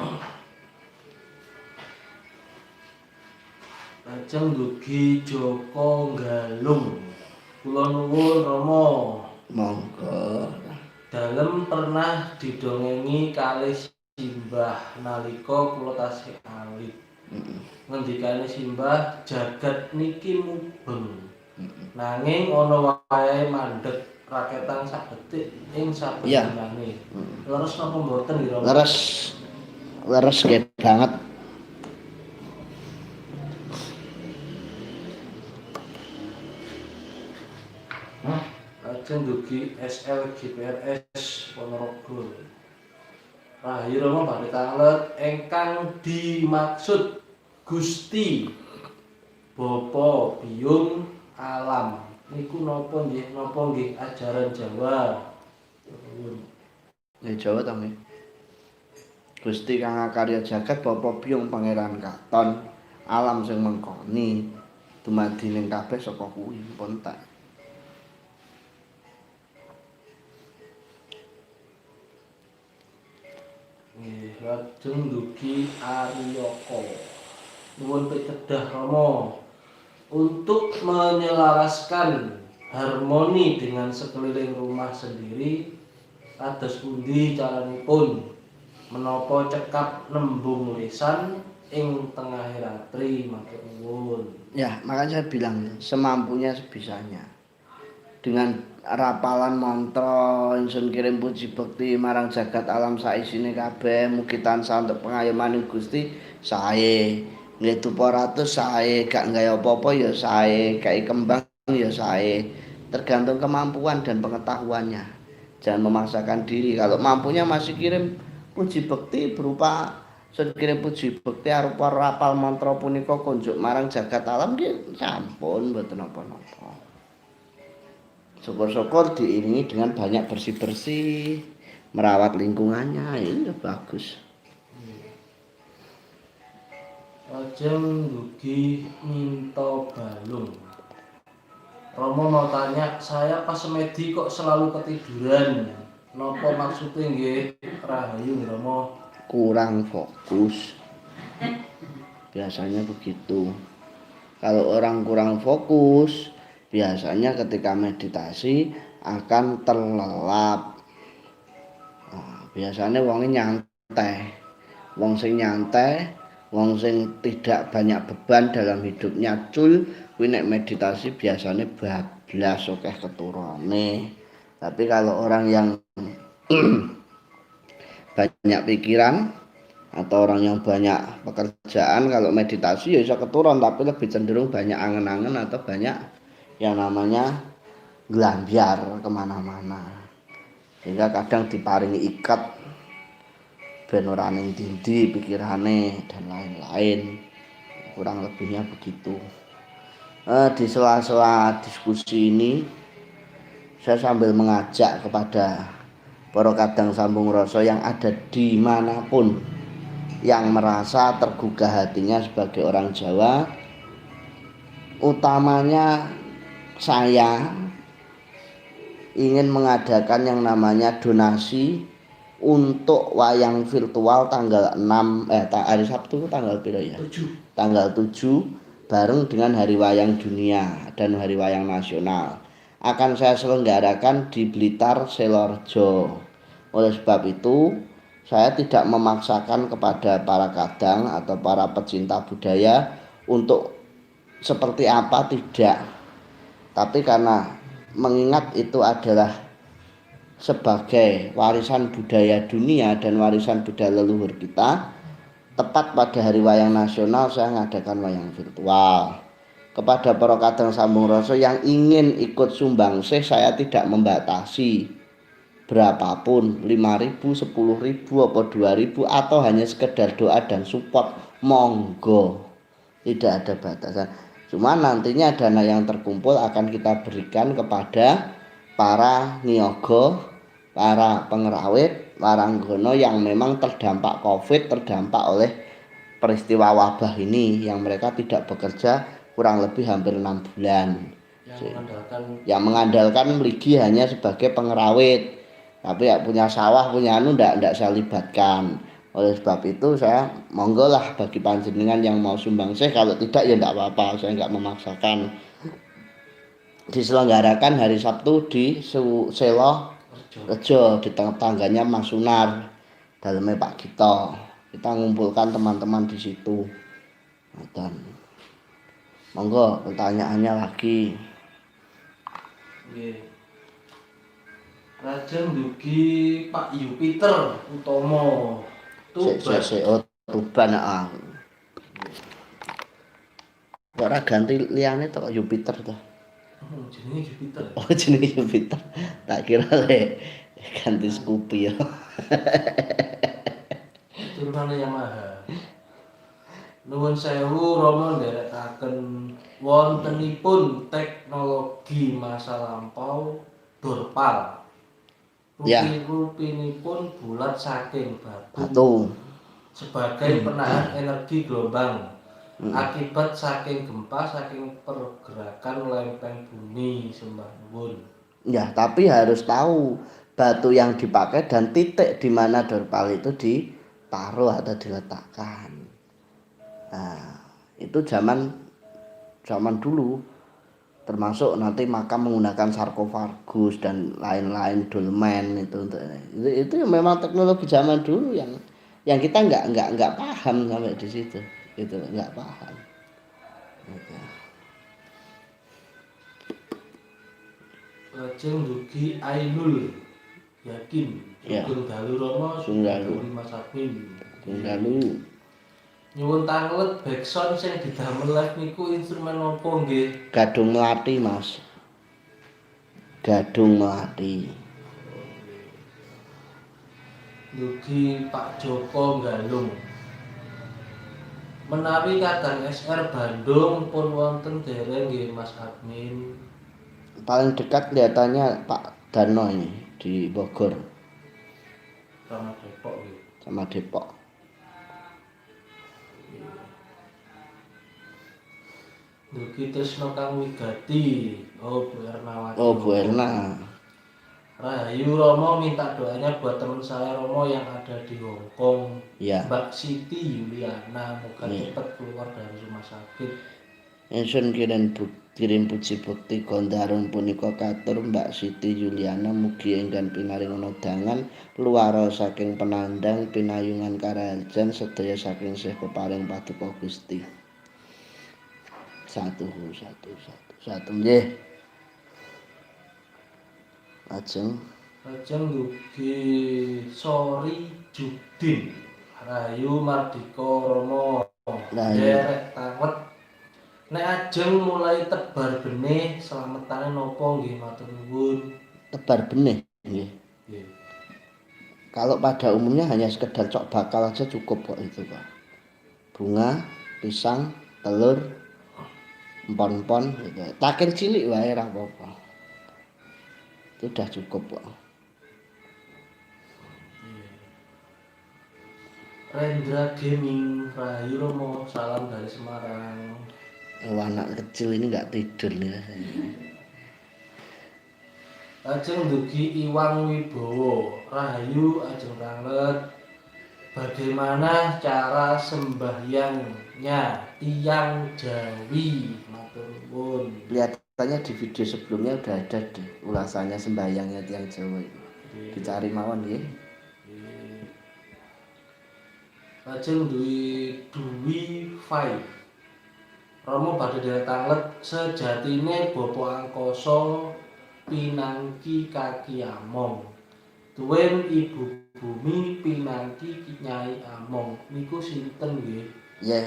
Lajeng dugi Joko Galung. Kula nuwun Rama. Monggo. Dalem pernah didongengi kalih simbah nalika kula tasih alit. Ngendikane simbah jagat niki mubeng. Nanging ana wayahe mandeg raketan sabetik ing saben dinane. Leres napa mboten nggih Rama? Leres. Leres nggih banget. Lajeng dugi SLGPRS Ponorogo. Rahayu Rama badhe tanglet ingkang dimaksud Gusti Bapa Biyung Alam. Niku napa nggih ajaran Jawa? Ya Jawa to nggih. Gusti kang akarya jagat Bapa Biyung Pangeran Katon alam sing mengkoni dumadi ning kabeh saka kuwi pun tak. Nggih, lajeng dugi Aryaka. Nuwun pitedah Rama untuk menyelaraskan harmoni dengan sekeliling rumah sendiri. Kados pundi caranipun menapa cekap nembung lisan ing tengah ratri matur nuwun. Ya, makanya saya bilang semampunya sebisanya. Dengan rapalan mantra ingsun kirim puji bekti marang jagat alam saisine kabeh mugi tansah untuk pengayomaning Gusti sae. Nggih tupa ratus sae, gak nggawe apa-apa ya sae, gawe kembang ya sae. Tergantung kemampuan dan pengetahuannya. Jangan memaksakan diri. Kalau mampunya masih kirim puji bekti berupa sun kirim puji bekti arupa rapal mantra punika kunjuk marang jagat alam nggih sampun mboten napa-napa. Syukur-syukur diiringi dengan banyak bersih-bersih, merawat lingkungannya, ini bagus. Lajeng dugi Minto Balung. Romo mau tanya, saya pas semedi kok selalu ketiduran? Napa maksudnya nggih Rahayu Romo? Kurang fokus. Biasanya begitu. Kalau orang kurang fokus, biasanya ketika meditasi akan terlelap. Nah, biasanya wongnya nyantai. Wong sing nyantai, wong sing tidak banyak beban dalam hidupnya cul, kuwi nek meditasi biasanya bablas akeh keturune. Tapi kalau orang yang banyak pikiran atau orang yang banyak pekerjaan kalau meditasi ya bisa keturun tapi lebih cenderung banyak angen-angen atau banyak yang namanya nglambyar kemana-mana. Sehingga kadang diparingi ikat ben ora ning ndi pikirane dan lain-lain. Kurang lebihnya begitu. Di sela-sela diskusi ini saya sambil mengajak kepada para kadang sambung rasa yang ada dimanapun yang merasa tergugah hatinya sebagai orang Jawa, utamanya saya ingin mengadakan yang namanya donasi untuk wayang virtual tanggal 6 hari Sabtu tanggal berapa ya? 7. Tanggal 7 bareng dengan Hari Wayang Dunia dan Hari Wayang Nasional. Akan saya selenggarakan di Blitar, Selorjo. Oleh sebab itu, saya tidak memaksakan kepada para kadang atau para pecinta budaya untuk seperti apa, tidak. Tapi karena mengingat itu adalah sebagai warisan budaya dunia dan warisan budaya leluhur kita, tepat pada Hari Wayang Nasional saya mengadakan wayang virtual. Kepada para kadang sambung rasa yang ingin ikut sumbangsih, saya tidak membatasi berapapun, 5.000, 10.000, apa 2.000, atau hanya sekedar doa dan support, monggo, tidak ada batasan. Cuma nantinya dana yang terkumpul akan kita berikan kepada para niaga, para pengerawit, waranggono yang memang terdampak COVID, terdampak oleh peristiwa wabah ini, yang mereka tidak bekerja kurang lebih hampir 6 bulan. Yang mengandalkan meligi hanya sebagai pengerawit, tapi ya punya sawah, punya ndak saya libatkan. Oleh sebab itu saya monggo lah bagi panjenengan yang mau sumbangsi, kalau tidak ya ndak apa-apa, saya nggak memaksakan. Diselenggarakan hari Sabtu di Selo Rejo, di tangganya Mas Sunar, dalamnya Pak Gito. Kita ngumpulkan teman-teman di situ. Dan monggo pertanyaannya lagi. Nggih. Lajeng dugi Pak Yupiter Utomo. Tuban ora ganti liyane to Jupiter to. Jenenge Jupiter. Oh, jenenge Jupiter. Tak kira le ganti Scoopy ya. Turunane Yamaha. Nuwun sewu Rama nderekaken wontenipun teknologi masa lampau Dorpal. Ya. Rupinipun bulat saking batu. Batu. Sebagai penahan energi gelombang akibat saking gempa, saking pergerakan lempeng bumi, sembah nuwun. Ya, tapi harus tahu batu yang dipakai dan titik di mana Dorpal itu ditaruh atau diletakkan. Nah, itu zaman dulu, termasuk nanti makam menggunakan sarkofagus dan lain-lain, dolmen itu memang teknologi zaman dulu yang kita nggak paham sampai di situ, itu nggak paham. Gitu. Lajeng dugi Ainul Yakin Sugeng Dalu Rama Sugeng Mas Admin Dalu. Nyuwun tanlet backsound sing didamel live niku instrumen apa nggih? Gadung Melati, Mas. Gadung Melati. Dugi Pak Joko Galung. Menawi kadang SR Bandung pun wonten dereng nggih Mas Admin. Paling dekat kelihatannya Pak Dano ini di Bogor. Sama Depok nggih. Sama Depok. Dugi Tresno Kang Wigati. Oh, Bu Ernawati. Oh, Bu Erna. Rahayu Romo minta doanya buat teman saya Romo yang ada di Hong Kong. Ya. Mbak Siti Yuliana, moga cepat keluar dari rumah sakit. Ingsun kirim puji bukti kondarun punika katur Mbak Siti Yuliana, mugi enggan pinaring undangan luara saking penandang pinayungan karajan sedaya saking Syekh peparing paduka Gusti. Satu nggih. Lajeng dugi Sori Judin. Rahayu Mardika Romo. Derek tanget Nek ajeng mulai tebar benih selametane nopo nggih matur nuwun. Tebar benih nggih. Nggih. Kalau pada umumnya hanya sekedar cok bakal aja cukup kok itu Pak. Bunga, pisang, telur, empon-empon gitu. Takir cilik wae ora apa-apa. Itu udah cukup kok. Rendra Gaming Rahayu Romo, salam dari Semarang. Anak kecil ini nggak tidur nih. Ajeng dugi Iwang Wibowo, Rahayu ajeng banget. Bagaimana cara sembahyangnya tiang Jawi? Matur nuwun. Kelihatannya di video sebelumnya udah ada deh ulasannya sembahyangnya tiang Jawa itu. Dicari mawon nggih. Lajeng duwi Fai. Romo badhe dherek tanglet sejatine Bapa angkasa pinangki kaki among. Tuwin Ibu Bumi pinangki Nyai Among. Niku sinten nggih? Ya,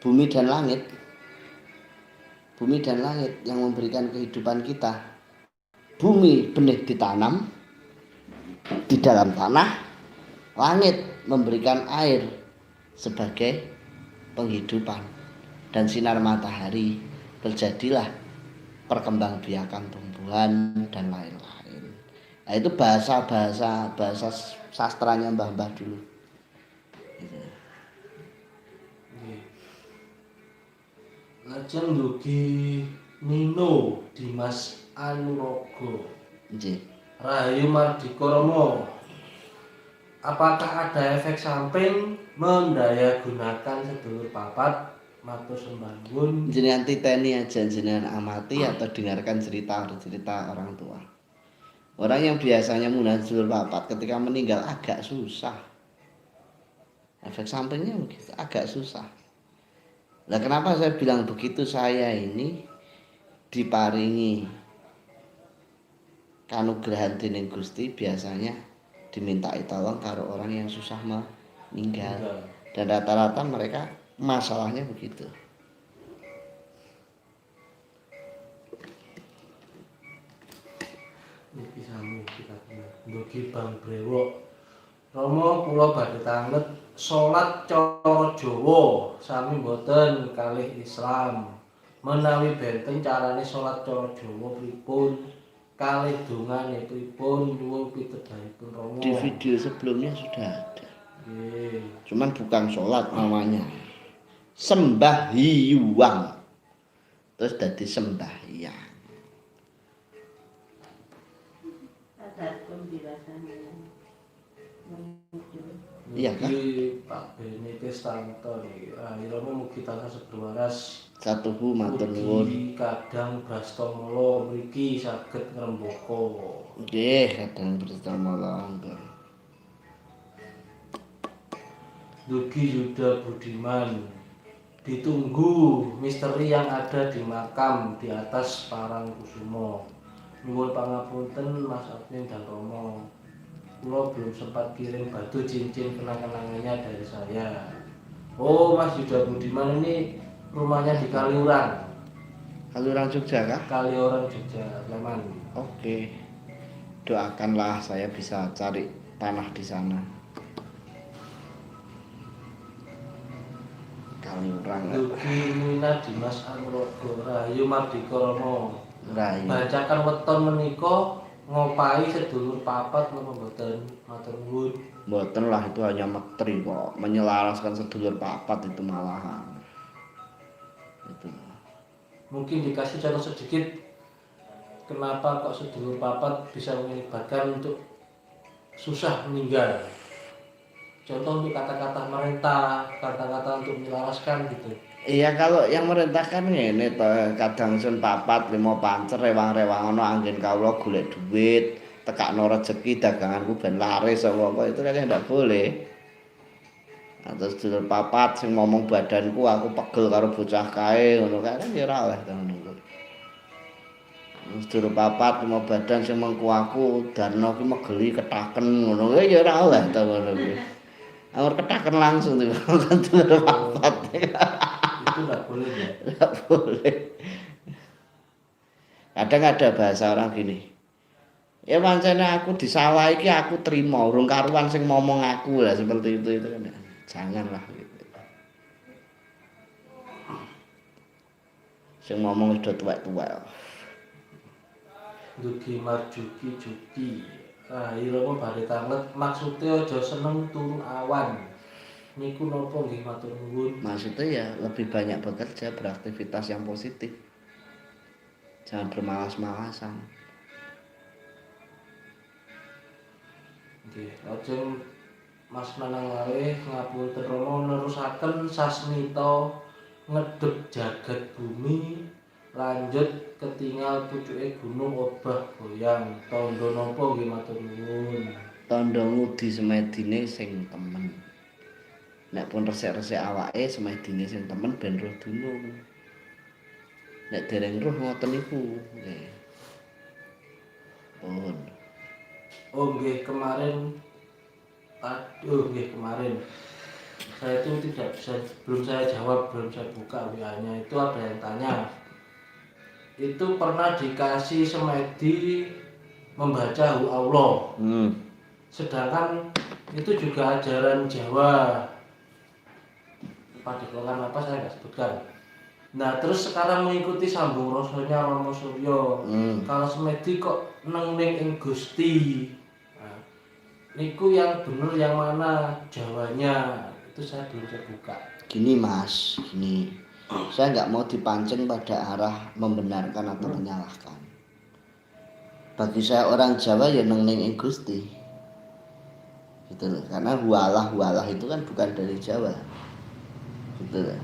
bumi dan langit. Bumi dan langit yang memberikan kehidupan kita. Bumi benih ditanam di dalam tanah, langit memberikan air sebagai penghidupan, dan sinar matahari terjadilah perkembangbiakan tumbuhan dan lain-lain. Nah, itu bahasa sastranya mbah-mbah dulu. Gitu. Lajeng dugi Nino Dimas Anurogo. Nggih. Rahayu Mardika Rama. Apakah ada efek samping mendayagunakan sedulur papat? Matur sembah nuwun. Jenengan titeni aja, jenengan amati atau dengarkan cerita orang tua. Orang yang biasanya menggunakan sedulur papat ketika meninggal agak susah. Efek sampingnya begitu, agak susah. Nah, kenapa saya bilang begitu? Saya ini diparingi kanugrahan dening Gusti biasanya dimintai tolong karo orang yang susah meninggal. Dan rata-rata mereka masalahnya begitu. Niki sami kita dugi Bang Brewok. Rama kula badhe tanglet salat cara Jawa sami boten kalih Islam. Menawi benten carane salat cara Jawa pripun? Kalih dongane pripun? Nyuwun pitedhahipun Rama. Di video sebelumnya sudah ada. Nggih. Cuman bukan sholat namanya. Sembahyuang. Terus jadi sembahyang. Adat pun dirasanya. Iya kan? Pak Beni Kestanto niki. Rama mugi tansah seberwaras. Satuhu matur nuwun. Ugi kadang Brastamala mriki saged ngrembaka. Nggih, kadang bersama langga. Dugi Yuda Budiman. Ditunggu misteri yang ada di makam di atas Parangkusumo. Nyuwun pangapunten Mas Admin dan Romo. Kula belum sempat kirim batu cincin kenang-kenangannya dari saya. Oh, Mas Yuda Budiman ini rumahnya di Kaliurang. Kaliurang Jogja kah? Kaliurang Jogja, Sleman. Oke. Doakanlah saya bisa cari tanah di sana. Kaliurang. Dugi Mina Dimas Anurogo Rahayu Mardika Rama. Rahayu. Bacakan weton menika ngopai sedulur papat napa mboten? Matur nuwun. Mboten lah, itu hanya metri kok. Menyelaraskan sedulur papat itu malahan. Itu. Mungkin dikasih contoh sedikit kenapa kok sedulur papat bisa mengibatkan untuk susah meninggal. Contoh untuk kata-kata merintah, kata-kata untuk menyelaraskan gitu. Iya, kalau yang merintahkan ngene to, kadang sun papat lima pancer rewang-rewang ana anggen kawula golek duit, tekakno rezeki daganganku ben laris apa itu kan ndak boleh. Terus dulur papat sing ngomong badanku aku pegel karo bocah kae ngono kae kan ya ora oleh to ngono. Terus dulur papat lima badan sing mengku aku darno ki megeli ketaken ngono kae ya ora oleh to ngono kuwi. Awur ketaken langsung dulur papat. itu nggak boleh ya. Nggak boleh. Kadang ada bahasa orang gini. Ya pancene aku di sawah iki aku terima, urung karuan sing ngomong aku lah seperti itu kan. Janganlah gitu. Sing ngomong sudah tuwek-tuwek. Dugi marjuki juki. Irama badhe tanget maksudnya aja seneng turu awan. Niku napa nggih matur nuwun. Maksudnya ya lebih banyak bekerja, beraktivitas yang positif. Jangan bermalas-malasan. Nggih, lajeng Mas Nanang Lale ngapunten Rama nerusaken sasmita ngedhep jagat bumi lanjut ketinggal pucuke gunung obah goyang. Tandha napa nggih matur nuwun. Tandha ngudi semedine sing temen. Nek pun resik-resik awake semedine sing temen ben roh dunung. Nek dereng roh ngoten niku. Nggih. Pun. Oh nggih kemarin kemarin saya itu tidak bisa, belum saya jawab, belum saya buka WA-nya, itu ada yang tanya itu pernah dikasih semedi membaca hu Allah, sedangkan itu juga ajaran Jawa, padepokan apa saya nggak sebutkan. Nah terus sekarang mengikuti sambung rasulnya Romo Suryo, kalau semedi kok neng ing Gusti. Niku yang bener yang mana Jawanya itu saya belum saya buka. Gini Mas, gini. Saya nggak mau dipancing pada arah membenarkan atau menyalahkan. Bagi saya orang Jawa ya neng ing Gusti. Gitu loh. Karena hualah itu kan bukan dari Jawa. Gitu loh.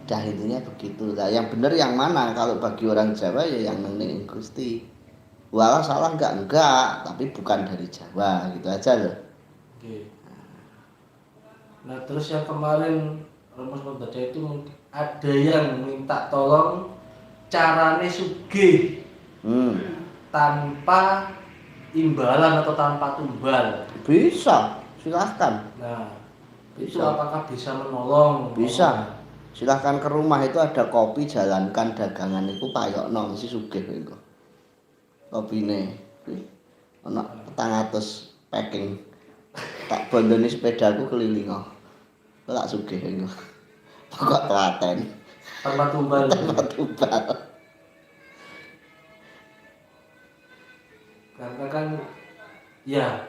Dah intinya begitu. Nah, yang benar yang mana? Kalau bagi orang Jawa ya yang neng ing Gusti. Walah salah enggak, tapi bukan dari Jawa, gitu aja loh. Oke. Nah terus yang kemarin Romo membaca itu ada yang minta tolong carane sugih tanpa imbalan atau tanpa tumbal. Bisa, silahkan. Nah itu apakah bisa menolong? Bisa. Silahkan ke rumah itu ada kopi, jalankan dagangan itu payokno mesti sugih itu. Kopine ana 400 packing tak bondone sepedaku keliling kok tak sugih iku pokok telaten tanpa tumbal. Karena kan ya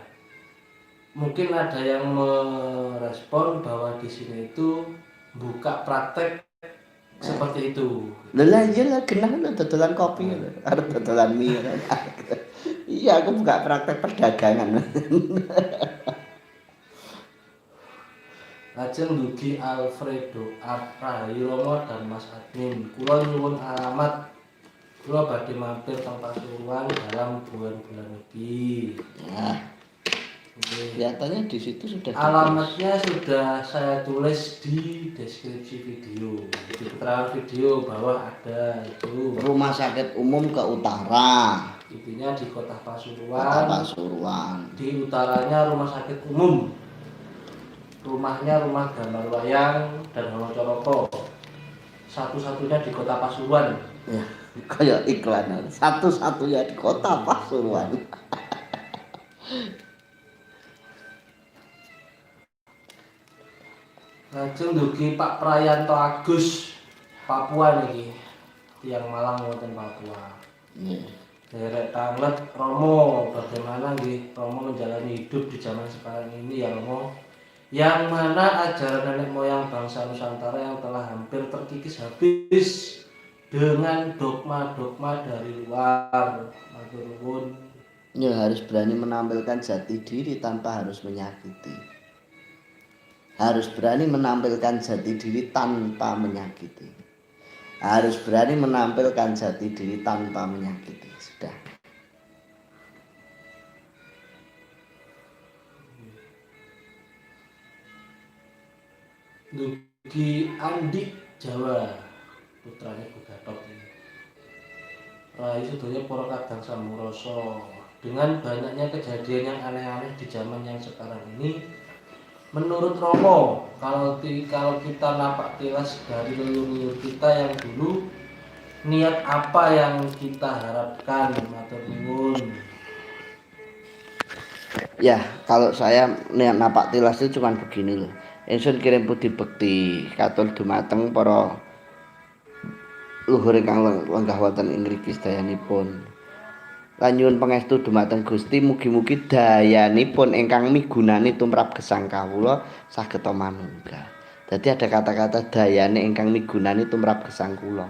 mungkin ada yang merespon bahwa di sini itu buka praktek seperti itu. Lah iya lah genah lho dodolan kopi lho, arep dodolan mie. Iya, aku buka praktek perdagangan. Lajeng dugi Alfredo Romo dan Mas Admin. Kula nyuwun alamat. Kula badhe mampir teng Pasuruan dalam bulan-bulan iki. Ya. Kelihatannya di situ sudah alamatnya sudah saya tulis di deskripsi video, di keterangan video bahwa ada itu rumah sakit umum ke utara. intinya di kota Pasuruan. Kota Pasuruan. Di utaranya rumah sakit umum, rumahnya rumah gambar wayang dan Honocoroko, satu-satunya di kota Pasuruan. Ya, kayak iklan satu-satunya di kota Pasuruan. Lajeng dugi Pak Prayanto Agus Papua niki, tiang Malang wonten Papua. Derek Tanglet Romo, bagaimana nggih Romo menjalani hidup di zaman sekarang ini ya Romo, yang mana ajaran nenek moyang bangsa Nusantara yang telah hampir terkikis habis dengan dogma-dogma dari luar. Matur nuwun. Ya harus berani menampilkan jati diri tanpa harus menyakiti. Harus berani menampilkan jati diri tanpa menyakiti. Harus berani menampilkan jati diri tanpa menyakiti. Sudah. Dugi Andi Jawa, putranya Bugatot ini. Rai sedaya para kadang samurasa, dengan banyaknya kejadian yang aneh-aneh di zaman yang sekarang ini, Menurut Romo, kalau kita napak tilas dari leluhur kita yang dulu, niat apa yang kita harapkan, matur nuwun. Ya, kalau saya niat napak tilas itu cuma begini loh. Ingsun kirim putih bekti katul dumateng para luhur ingkang lenggah wonten ing mriki sedayanipun. Lan nyuwun pangestu dumateng Gusti mugi-mugi dayanipun ingkang migunani tumrap gesang kawula saged manunggal. Dadi ada kata-kata dayane ingkang migunani tumrap gesang kula.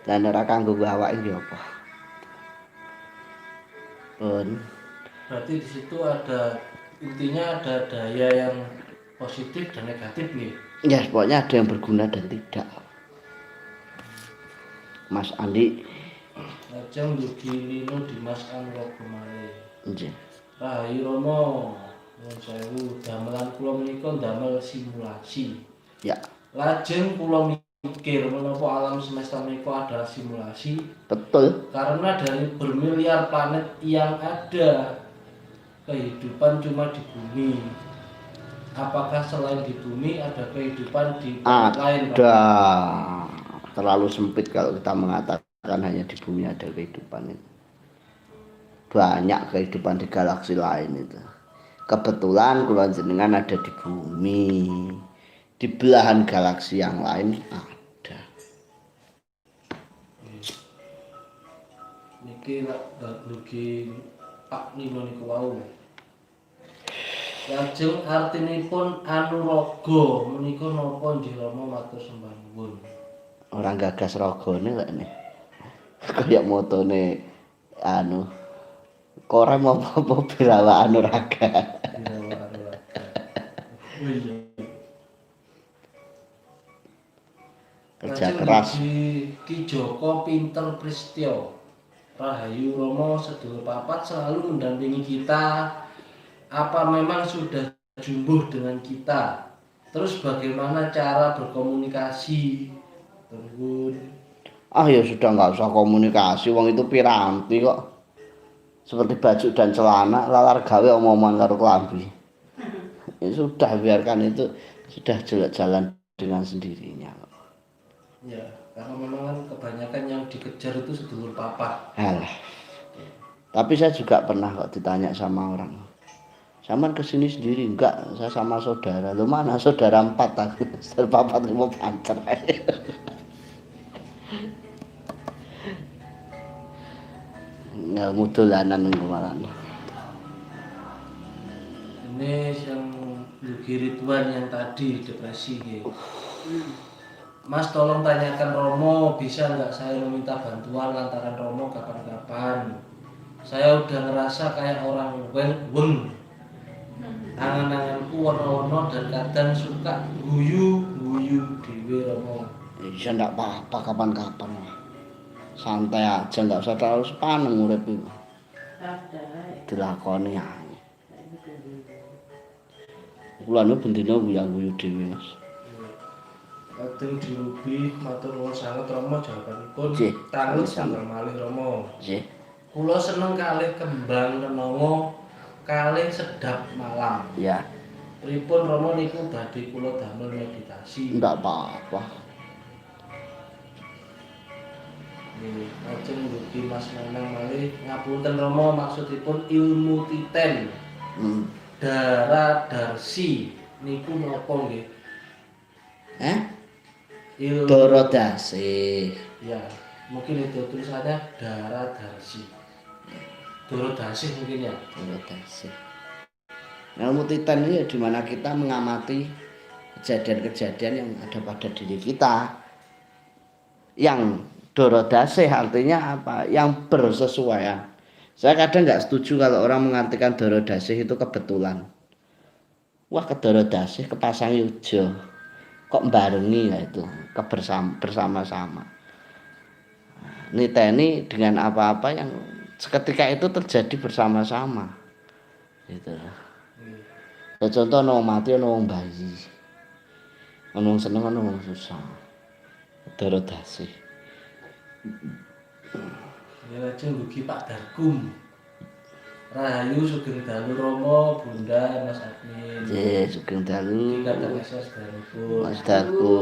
Lan ora kanggo awake nggih apa. Pun Berarti di situ ada intinya ada daya yang positif dan negatif nih. ya pokoknya ada yang berguna dan tidak. Mas Andi Lajeng dugi Nino Dimas Anrogo malih. nggih. Rahayu Romo, nuwun sewu, damelan kula menika damel simulasi. Ya, Lajeng kula mikir menapa alam semesta menika adalah simulasi betul. karena dari bermiliar planet yang ada kehidupan cuma di bumi. Apakah selain di bumi ada kehidupan di planet lain? Ada. Terlalu sempit kalau kita mengatakan hanya di bumi ada kehidupan itu. Banyak kehidupan di galaksi lain itu. Kebetulan kula jenengan ada di bumi. Di belahan galaksi yang lain ada. Niki dugi Pak Nino niku wau. Lajeng artinipun Anuraga menika napa nggih Rama matur sembah nuwun. Orang gagas ragane lek ne. Kayak motone anu korem apa birawa anuraga. Dirawa Anuraga. Oh iya. Kerja Lajeng keras. dugi Ki Joko Pinter Pristyo. Rahayu Romo sedulur papat selalu mendampingi kita. Apa memang sudah jumbuh dengan kita? Terus bagaimana cara berkomunikasi? Turun. Ya sudah nggak usah komunikasi, wong itu piranti kok. Seperti baju dan celana, lalar gawe omongan karo klambi. Ya sudah biarkan itu sudah jalan dengan sendirinya. Ya, karena memang kan kebanyakan yang dikejar itu sedulur papat. Alah. Tapi saya juga pernah kok ditanya sama orang. Saman kesini sendiri enggak, saya sama saudara. Lu mana saudara 4 aku, saudara 4 mau pancer. Nggak mudulanan kemarin. Ini yang Lugi Ridwan yang tadi depresi gitu. Mas tolong tanyakan Romo, bisa nggak saya meminta bantuan lantaran Romo kapan-kapan. Saya udah ngerasa kayak orang weng. Angan-anganku warna-warna dan kadang suka guyu dewe Romo. Ya enggak apa-apa kapan-kapan. Santai aja, enggak usah terlalu sepaneng urip iki. Dilakoni ae. Kula nu bendina guyu dhewe, Mas. Kadang dirubi matur nuwun sanget Romo jawabanipun. Nggih, Tanut sami-sami. sembah malih Romo. Nggih. Kula seneng kalih kembang kenanga kalih sedap malam. Ya, Pripun Romo niku badhe kula damel meditasi. enggak apa-apa. Lajeng dugi Mas Nanang malih ngapunten Romo maksudipun ilmu titen. Dara darsi niku napa nggih? Ilmu Dorodasih. ya, mungkin itu tulisannya Dara darsi. Dorodasih mungkin ya. Dorodasih. Ilmu titan ini ya di mana kita mengamati kejadian-kejadian yang ada pada diri kita. Yang dorodasih artinya apa? Yang bersesuaian. Saya kadang nggak setuju kalau orang mengartikan dorodasih itu kebetulan. Wah kedorodasih kepasang yujo. Kok barengi ya itu bersama-sama. Niteni dengan apa-apa yang seketika itu terjadi bersama-sama. Gitu. Ya contoh ana wong mati ana wong bayi. Ana wong seneng ana wong susah. Dorodasih. Ya lajeng dugi Pak Darkum. Rahayu Sugeng Dalu Romo Bunda Mas Admin. Nggih, sugeng dalu. Iki kadang SS danipun. Mas Darku.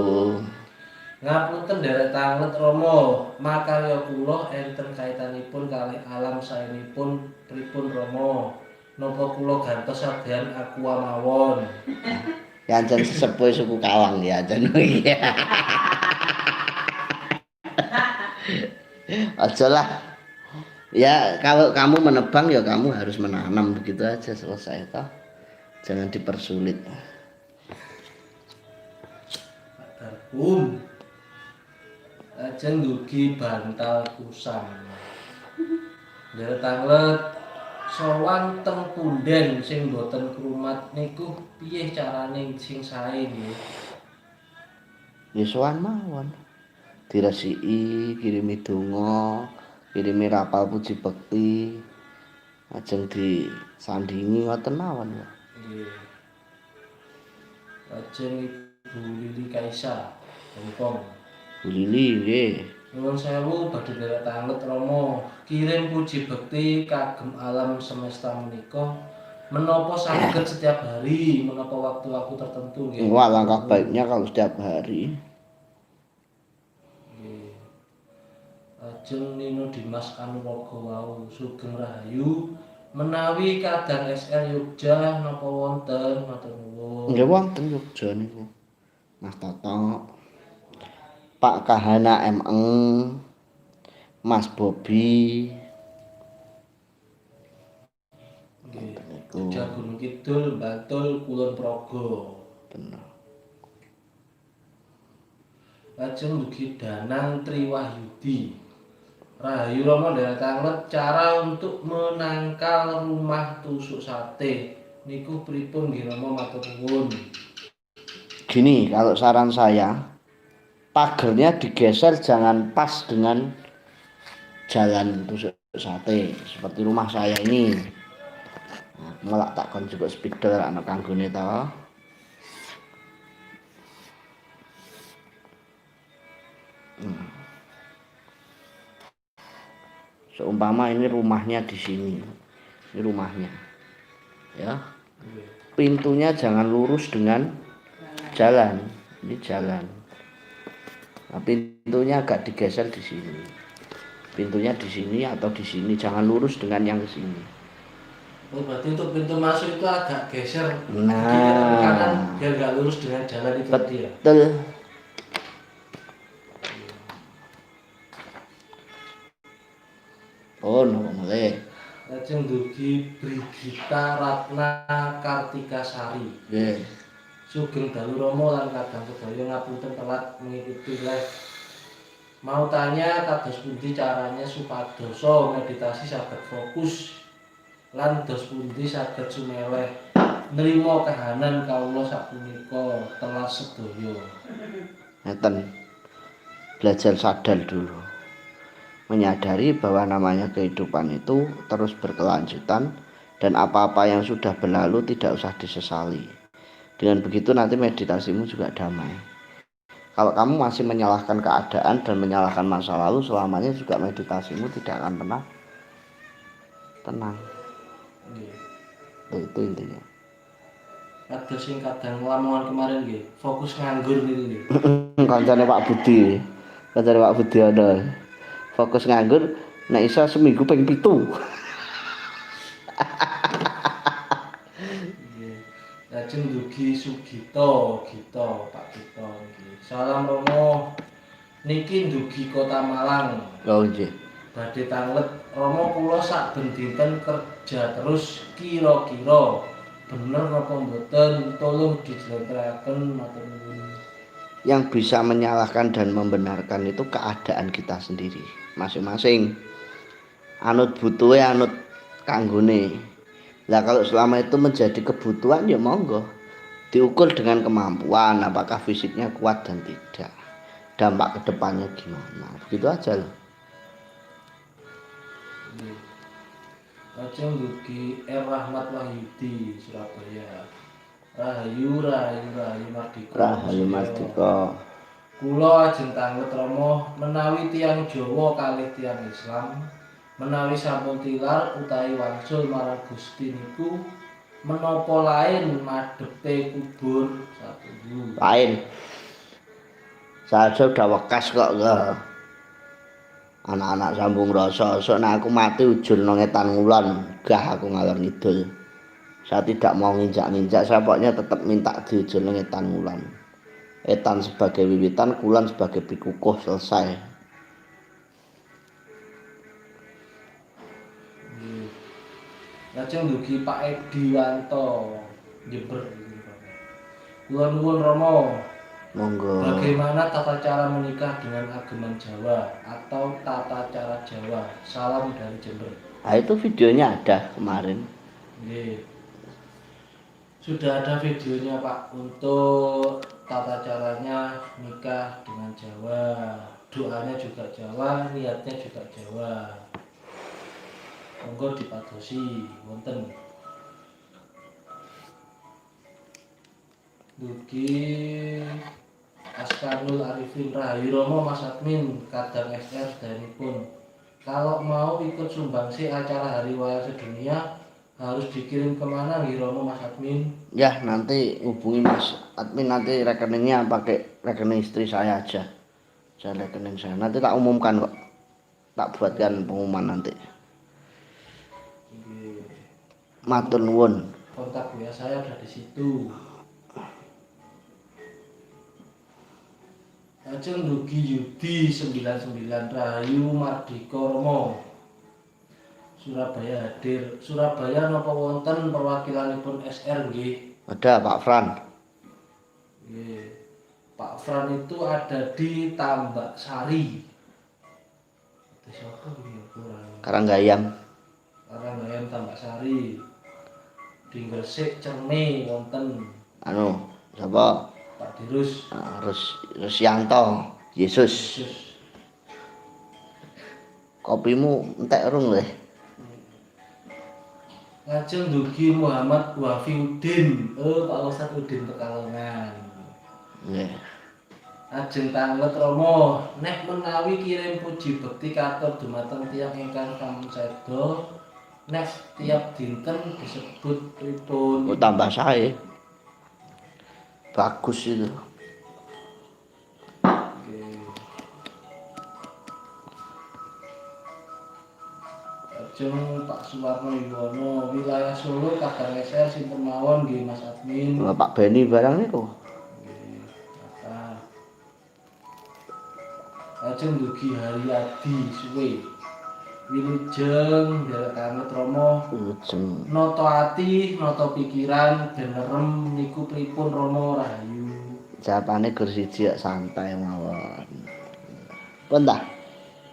Ngapunten derek tanglet Romo, makarya kula enten kaitanipun kalih alam saenipun pripun Romo? Napa kula gantos sadean aqua mawon? Ya ancen sesepuh suku Kawang ya ancen. Aja lah. Ya kalau kamu menebang ya kamu harus menanam begitu aja selesai toh. Jangan dipersulit. Darkum. Ajeng dugi bantal kusam. Derek tanglet sowan teng punden sing boten krumat niku piye carane sing sae nggih? Ya sowan mawon. Diresiki, kirimi donga, kirimi rapal puji bekti. Ajeng disandingi ngoten mawon ya. Nggih. Ajeng Ibu Lili Kaisa, Hongkong. Bu Lili nggih. Nuwun sewu badhe derek tanglet Romo, kirim puji bekti kagem alam semesta menika menapa saged setiap hari, menapa waktu-waktu tertentu nggih. Wah, langkah baiknya kalau setiap hari. Nggih. Ajeng Nino Dimas Kanurogo wau sugeng rahayu menawi kadang SR Yogya napa wonten matur nuwun. Nggih wonten Yogya niku. Mas Toto, Pak Kahana Meng, Mas Bobi. Nggih. Niku Jogja Gunung Kidul, Bantul, Kulon Progo. bener. Lajeng mugi Danang Triwahyudi. Rahayu Romo derek tanglet cara untuk menangkal rumah tusuk sate. Niku pripun nggih Romo matur nuwun. Gini, kalau saran saya, pagernya digeser jangan pas dengan jalan tusuk sate seperti rumah saya ini. Nah, malah takon juga spidol anak kanggone to. Seumpama ini rumahnya di sini. Ini rumahnya. Ya. Pintunya jangan lurus dengan jalan. Ini jalan. Nah, pintunya agak digeser di sini. Pintunya di sini atau di sini, jangan lurus dengan yang ke sini. Oh, berarti untuk pintu masuk itu agak geser Nah. kiri atau kanan biar nggak lurus dengan jalan itu tadi ya. Betul. Oh, no, mulai. Lajeng dugi Brigita Ratna Kartika Sari. Nggih. Sugeng Dalu Romo lan kadang sedaya ngapunten telat mengikuti live. Mau tanya kados pundi caranya supadoso meditasi saged fokus lan dos pundi saged sumeleh nrimo kahanan kawula sapunika telas sedaya. Ngeten. Belajar sadar dulu. Menyadari bahwa namanya kehidupan itu terus berkelanjutan dan apa-apa yang sudah berlalu tidak usah disesali. Dengan begitu nanti meditasimu juga damai. Kalau kamu masih menyalahkan keadaan dan menyalahkan masa lalu, selamanya juga meditasimu tidak akan pernah tenang. Itu intinya. Kados sing kadang lamongan kemarin nggih, fokus nganggur niku nggih. Kancane Pak Budi. Kancane Pak Budi ada. Fokus nganggur nek iso seminggu ping 7. Lajeng dugi Sugito, Pak Gito nggih. Salam Romo. Niki dugi Kota Malang. Oh nggih. Badhe tanglet Romo kula saben dinten kerja terus kira-kira bener napa mboten tolong dijlentrehake matur nuwun. Yang bisa menyalahkan dan membenarkan itu keadaan kita sendiri masing-masing. Anut butuhe anut kanggone. Lah kalau selama itu menjadi kebutuhan ya monggo. Diukur dengan kemampuan apakah fisiknya kuat dan tidak. Dampak kedepannya gimana. Begitu aja loh. Lajeng dugi Rahmat Wahyudi Surabaya. Rahayu Mardika. Rahayu Mardika. Kula ajeng tanglet Romo menawi tiyang Jawa kalih tiyang Islam Menawi sampun tilar utawi wangsul marang Gusti niku menapa lain madhepe kubur satuju. Lain. Saya udah wekas kok ke anak-anak sambung rasa. Sok nek aku mati ujul nang etan ngulon, gah aku ngalor ngidul. Saya tidak mau nginjak-nginjak, saya pokoknya tetap minta diujul nang etan ngulon. Etan sebagai wiwitan, kulon sebagai pikukuh, selesai. Nggih. Lajeng dugi Pak Edi Wanto Jember. Kula nuwun Rama, Monggo. bagaimana tata cara menikah dengan ageman Jawa atau tata cara Jawa? Salam dari Jember. Nah, itu videonya ada kemarin. Nggih. Sudah ada videonya Pak untuk tata caranya nikah dengan Jawa. Doanya juga Jawa, niatnya juga Jawa. Monggo dipadosi wonten. Dugi Askanul Arifin Rahayu Romo Mas Admin Kadang SR Danipun. Kalau mau ikut sumbangsi acara Hari Wayang Sedunia harus dikirim kemana nggih Romo Mas Admin? Ya, nanti hubungi Mas Admin, nanti rekeningnya pakai rekening istri saya aja. Saya rekening saya. Nanti tak umumkan kok. Tak buatkan pengumuman nanti. Nggih. Matur nuwun. Kontak WA saya ada di situ. Lajeng dugi Yudi 99 Rahayu Mardika Romo. Surabaya hadir. Surabaya napa wonten perwakilanipun SR nggih? Ada Pak Fran. Nggih. Pak Fran itu ada di Tambak Sari. Desa apa nggih kurang? Karanggayam. Karanggayam Tambak Sari. Di Gresik Cerme wonten Anu, sapa? Pak Dirus. Rusyanto. Yesus. Yesus. Kopimu entek rung leh. Lajeng dugi Muhammad Wafiuddin. Oh, Pak Ustadz Udin Pekalongan. Nggih. Ajeng tanglet Romo, nek menawi kirim puji bekti katur dumateng tiyang ingkang sampun seda, nek tiap dinten disebut pripun? Oh, tambah sae. Bagus itu. Nggih. Ajeng Pak Suwarno Yuwono, wilayah Solo Kadang SR sinten mawon nggih Mas Admin. Pak Beni barang niku. Nggih, kata. Ajeng dugi Haryadi suwe. Wilujeng derekane Romo. Ujeng. Noto ati, noto pikiran, denerem niku pripun Romo Rahayu. Jawabane gur siji santai mawon. Pun ta?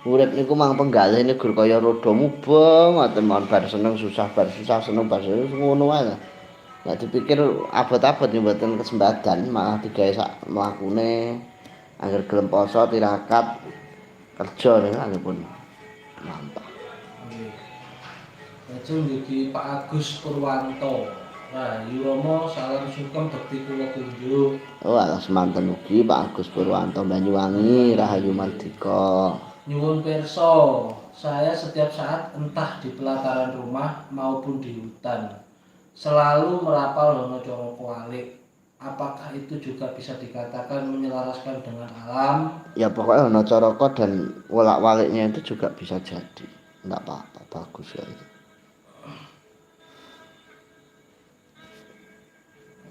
Urip niku mang penggalih niku gur kaya roda mubeng, ngoten mawon bar seneng susah seneng bar ngono wae. Nek dipikir abot-abot ya mboten kesembadan, malah digawe sak mlakune. Angger gelem poso tirakat kerja niku pun mantap. Nggih. Lajeng dugi Pak Agus Purwanto. Rahayu Romo salam sugeng bekti kula kunjuk. Oh, alah semanten ugi Pak Agus Purwanto Banyuwangi Rahayu Mardika. Nyuwun pirsa, saya setiap saat entah di pelataran rumah maupun di hutan selalu merapal Hono Coro Kualik. Apakah itu juga bisa dikatakan menyelaraskan dengan alam? Ya pokoknya Hono Coroko dan wolak-waliknya itu juga bisa jadi. Enggak apa-apa, bagus ya itu.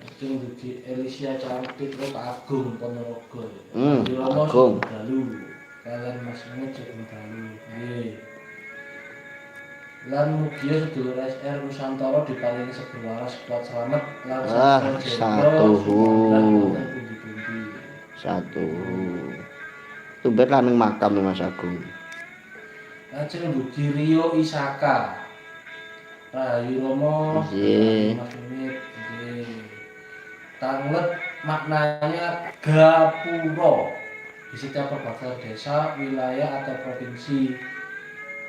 Lajeng dugi Elisia Cantik Pak Agung Ponorogo. Agung. Dalu. Kalian Mas Menit Sugeng Dalu. Nggih. Lan mugia sedulur SR Nusantara diparingi seberwaras kuat selamat lan satuhu. Satu. Tumben lah ning makam Mas Agung. Lajeng dugi Rio Isaka. Rahayu Romo. Nggih. Mas Menit. Nggih. Tanglet maknanya gapura di setiap perbagian desa, wilayah atau provinsi.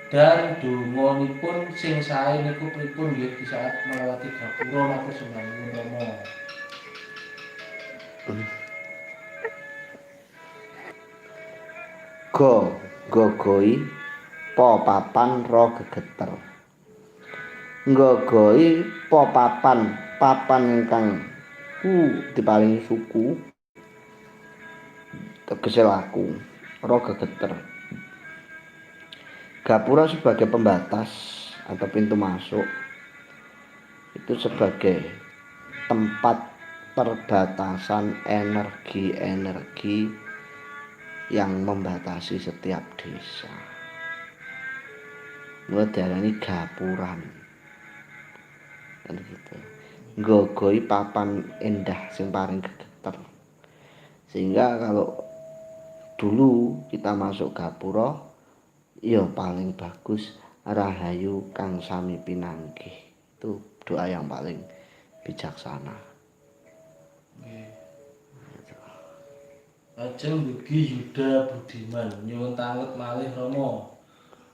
Dan dongonipun sing sae niku pripun nggih di saat melewati gapura matur sembahipun Romo. Gogoi po papan ro gegeter. Nggogoi po papan ingkang diparingi suku tegese laku ro gegeter. Gapura sebagai pembatas atau pintu masuk itu sebagai tempat perbatasan energi-energi yang membatasi setiap desa. Mulai diarani gapuran. Kan gitu. Nggogoi papan endah sing paring gegeter. Sehingga kalau dulu kita masuk gapura ya paling bagus rahayu kang sami pinanggih. Itu doa yang paling bijaksana. Lajeng mugi Yuda Budiman nyuwun tanget malih Romo.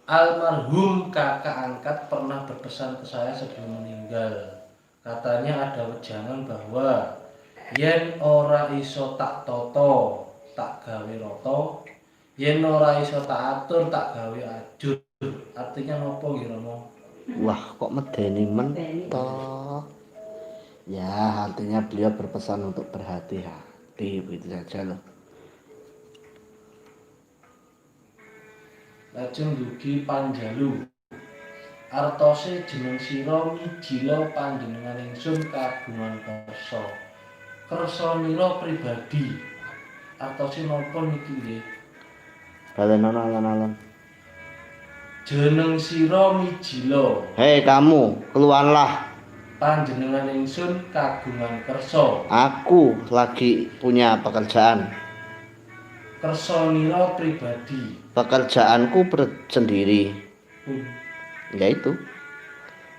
Almarhum kakak angkat pernah berpesan ke saya sebelum meninggal. Katanya ada wejangan bahwa yen ora iso tak toto, tak gawe roto, yen ora iso tak atur, tak gawe ajur. Artinya nopo nggih Romo? Wah, kok medeni mentok. Ya, artinya beliau berpesan untuk berhati-hati, begitu saja loh. Lajeng dugi Panjalu. Artose jeneng sira mijila panjenengan ingsun kagungan kersa. Kersa mila pribadi. Artose napa niki nggih? Balenono alon-alon. Jeneng sira mijila. Hei kamu, keluarlah. Panjenengan ingsun kagungan kersa. Aku lagi punya pekerjaan. Kersanira pribadi. Pekerjaanku sendiri. Yaitu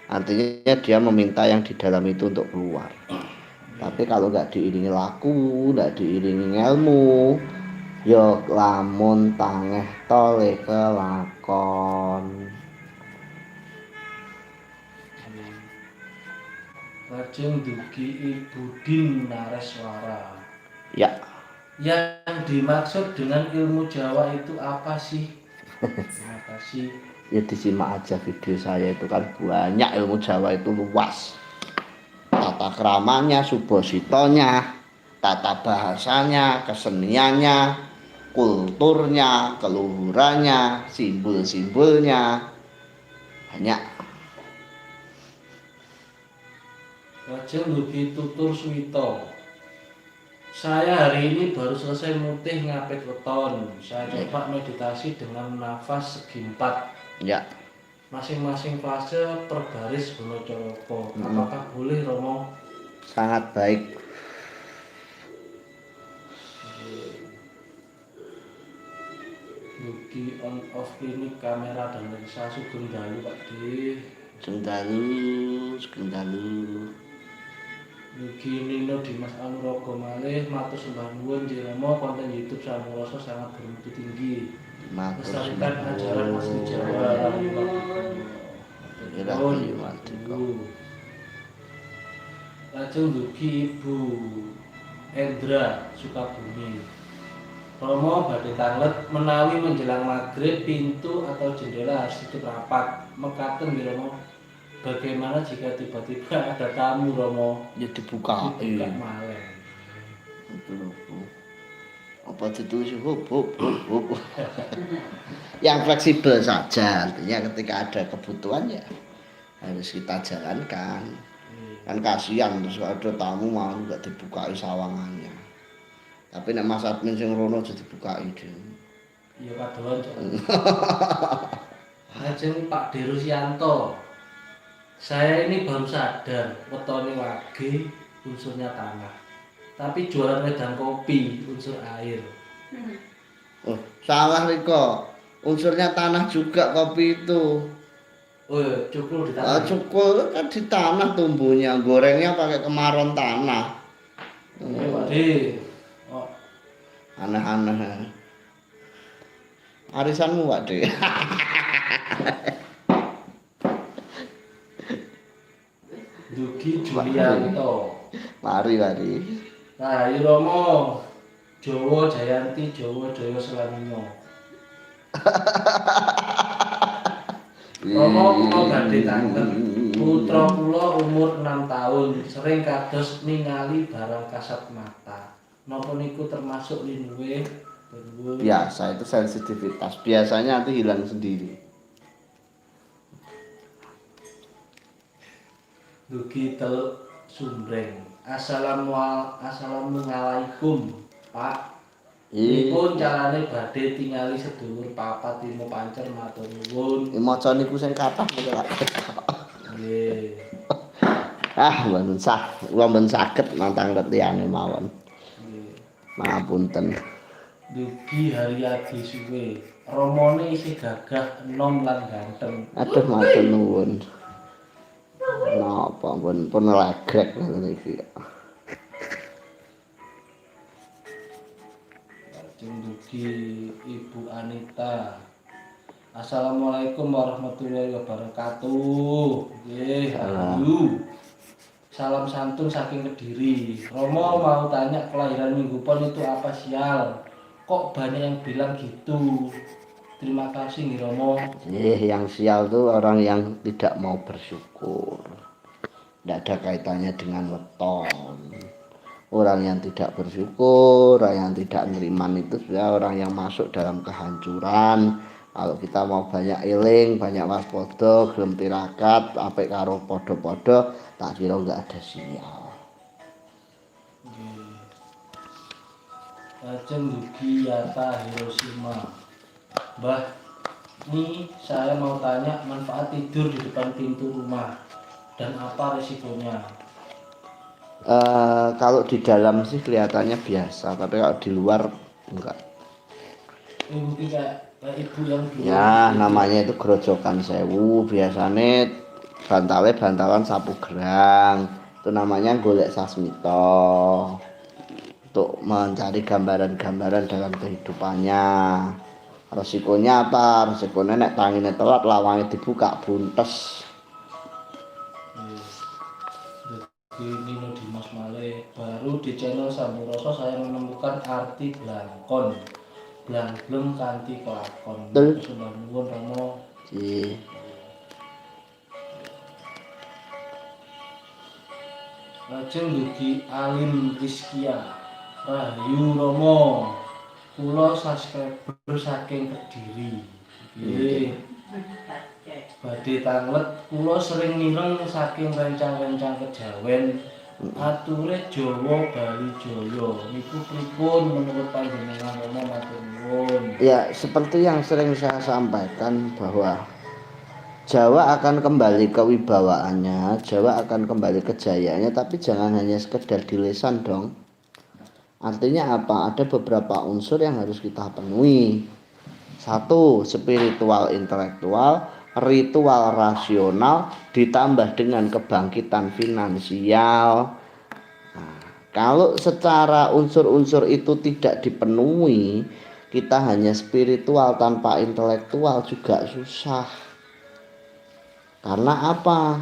artinya dia meminta yang di dalam itu untuk keluar. Tapi kalau nggak diiringi laku, nggak diiringi ilmu, ya lamun tangeh tole kelakon. Lajeng dugi Ibu Din Nareswara. Ya, Yang dimaksud dengan ilmu Jawa itu apa sih? Terima kasih. ya disimak aja video saya itu kan banyak ilmu Jawa itu luas. Tata keramanya, subositonya, tata bahasanya, keseniannya, kulturnya, keluhurannya, simbol-simbolnya banyak. Lajeng dugi Tutur Suwito. Saya hari ini baru selesai mutih ngapit weton. Saya coba meditasi dengan nafas segi 4. Ya, Masing-masing fase per baris Gunocolopo. Apakah boleh Romo? sangat baik. Dugi on off klinik kamera dan lensa Sugeng Dalu Pak D. Sugeng dalu. Dugi Nino Dimas Anurogo malih matur sembah nuwun Nggih Romo, konten YouTube Samurasa sangat bermutu tinggi. Matur Melestarikan ajaran asli Jawa Lajeng dugi Ibu Endra Sukabumi. Romo badhe tanlet menawi menjelang maghrib pintu atau jendela harus tutup rapat. Mekaten nggih Romo. Bagaimana jika tiba-tiba ada tamu Romo? Ya dibuka. Dibuka malih. Apa ditulis hub. Yang fleksibel saja, artinya ketika ada kebutuhan ya harus kita jalankan. Kan kasihan terus kalau ada tamu mau nggak dibukai sawangannya. Tapi nek Mas Admin sing rono aja dibukai dhewe. Iya kadoan Cok. Lajeng Pak Derusianto. Saya ini baru sadar wetone wage unsurnya tanah. Tapi jualan wedang kopi unsur air. Oh, salah Riko. Unsurnya tanah juga kopi itu. Oh iya, cukul di tanah. Cukul kan di tanah tumbuhnya, gorengnya pakai kemaron tanah. Iya Pak D. Oh, Aneh-aneh. Arisanmu Pak De. Dugi Julianto. Mari. Nah, iya Romo. Jowo Jayanti, Jowo Joyo Selamino. Romo kula badhe tanglet. Putra kula umur 6 tahun, sering kados ningali barang kasat mata. Napa niku termasuk linuwe? Biasa itu sensitivitas. Biasanya nanti hilang sendiri. Dugi Teluk Sumbreng. Assalamualaikum, Pak. Nipun carane badhe tingali sedulur papat timo pancer matur nuwun. Maca niku sing kathah niku lak. Nggih. Mboten sah, kula mboten saged nantang liyane mawon. Nggih. Mapunten. Dugi Haryadi suwe. Romone isih gagah, enom lan ganteng. Aduh matur nuwun. Napa pun legrek ngoten iki. Lajeng dugi Ibu Anita. Assalamualaikum warahmatullahi wabarakatuh. Nggih, halo. Salam santun saking Kediri. Romo mau tanya kelahiran minggu pon itu apa sial? Kok banyak yang bilang gitu? Terima kasih nih Romo. Yang sial tuh orang yang tidak mau bersyukur. Tidak ada kaitannya dengan weton. Orang yang tidak bersyukur, orang yang tidak neriman itu sudah orang yang masuk dalam kehancuran. Kalau kita mau banyak eling, banyak waspada, gelem tirakat, apik karo padha-padha, tak kira enggak ada sial. Lajeng dugi Yata Hiroshima. Mbah, ini saya mau tanya manfaat tidur di depan pintu rumah dan apa resikonya? Kalau di dalam sih kelihatannya biasa, tapi kalau di luar enggak. Mungkin kayak ibu yang dulu. Ya, namanya itu grojokan sewu, biasanya bantalan sapu gerang. Itu namanya golek sasmito. Untuk mencari gambaran-gambaran dalam kehidupannya. Resikonya apa? Resikonya nek tangine telat lawangnya dibuka buntes. Di Nino Dimas Male, baru di channel Samburoso saya menemukan arti blangkon. Blang-bleng kanthi kelakon. Sudah nuwun Romo. Nggih. Lajeng dugi Alim Rizkia. Rahayu Romo. Kula subscriber saking Kediri. Nggih. Badhe tanglet kula sering mireng saking rencang-rencang kejawen. Ature Jawa Bali Jaya. Niku pripun menurut panjenengan Romo matur nuwun. Ya, seperti yang sering saya sampaikan bahwa Jawa akan kembali ke wibawaannya, Jawa akan kembali kejayaannya, tapi jangan hanya sekedar di lisan dong. Artinya apa? Ada beberapa unsur yang harus kita penuhi. Satu, spiritual intelektual, ritual rasional, ditambah dengan kebangkitan finansial. Nah, kalau secara unsur-unsur itu tidak dipenuhi, kita hanya spiritual tanpa intelektual juga susah. Karena apa?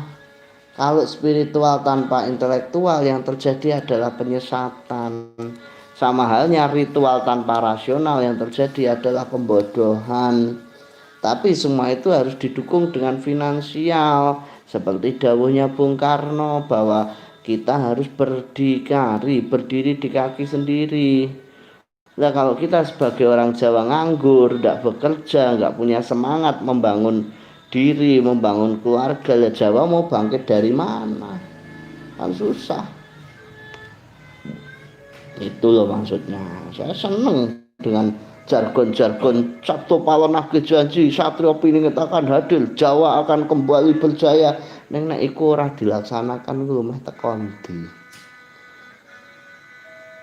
Kalau spiritual tanpa intelektual yang terjadi adalah penyesatan. Sama halnya ritual tanpa rasional yang terjadi adalah pembodohan. Tapi semua itu harus didukung dengan finansial. Seperti dawuhnya Bung Karno bahwa kita harus berdiri di kaki sendiri. Nah, kalau kita sebagai orang Jawa nganggur, tidak bekerja, nggak punya semangat membangun diri, membangun keluarga, ya Jawa mau bangkit dari mana? Kan susah. Itu loh maksudnya. Saya seneng dengan jargon-jargon Sabtu Pawon Nagih Janji, Satrio Piningit akan hadir, Jawa akan kembali berjaya. Nek iku ora dilaksanakan ku meh tekon ndi.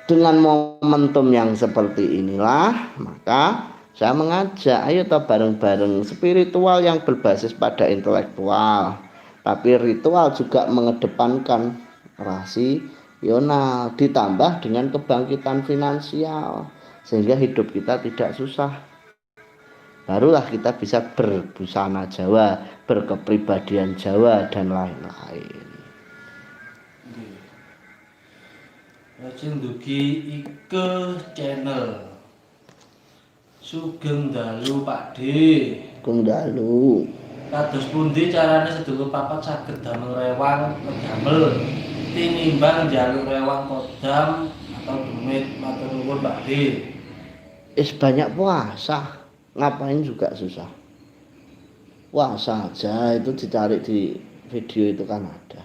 Dengan momentum yang seperti inilah, maka saya mengajak, ayo kita bareng-bareng spiritual yang berbasis pada intelektual. Tapi ritual juga mengedepankan rasional, ditambah dengan kebangkitan finansial. Sehingga hidup kita tidak susah. Barulah kita bisa berbusana Jawa, berkepribadian Jawa, dan lain-lain. Lajeng dugi Ike Channel. Sugeng dalu Pak D. Kung dalu. Kados pundi carane sedulur papat saged damel rewang damel tinimbang njaluk rewang kodam atau demit matur nuwun Pakde. Banyak puasa. Ngapain juga susah. Puasa aja itu dicari di video itu kan ada.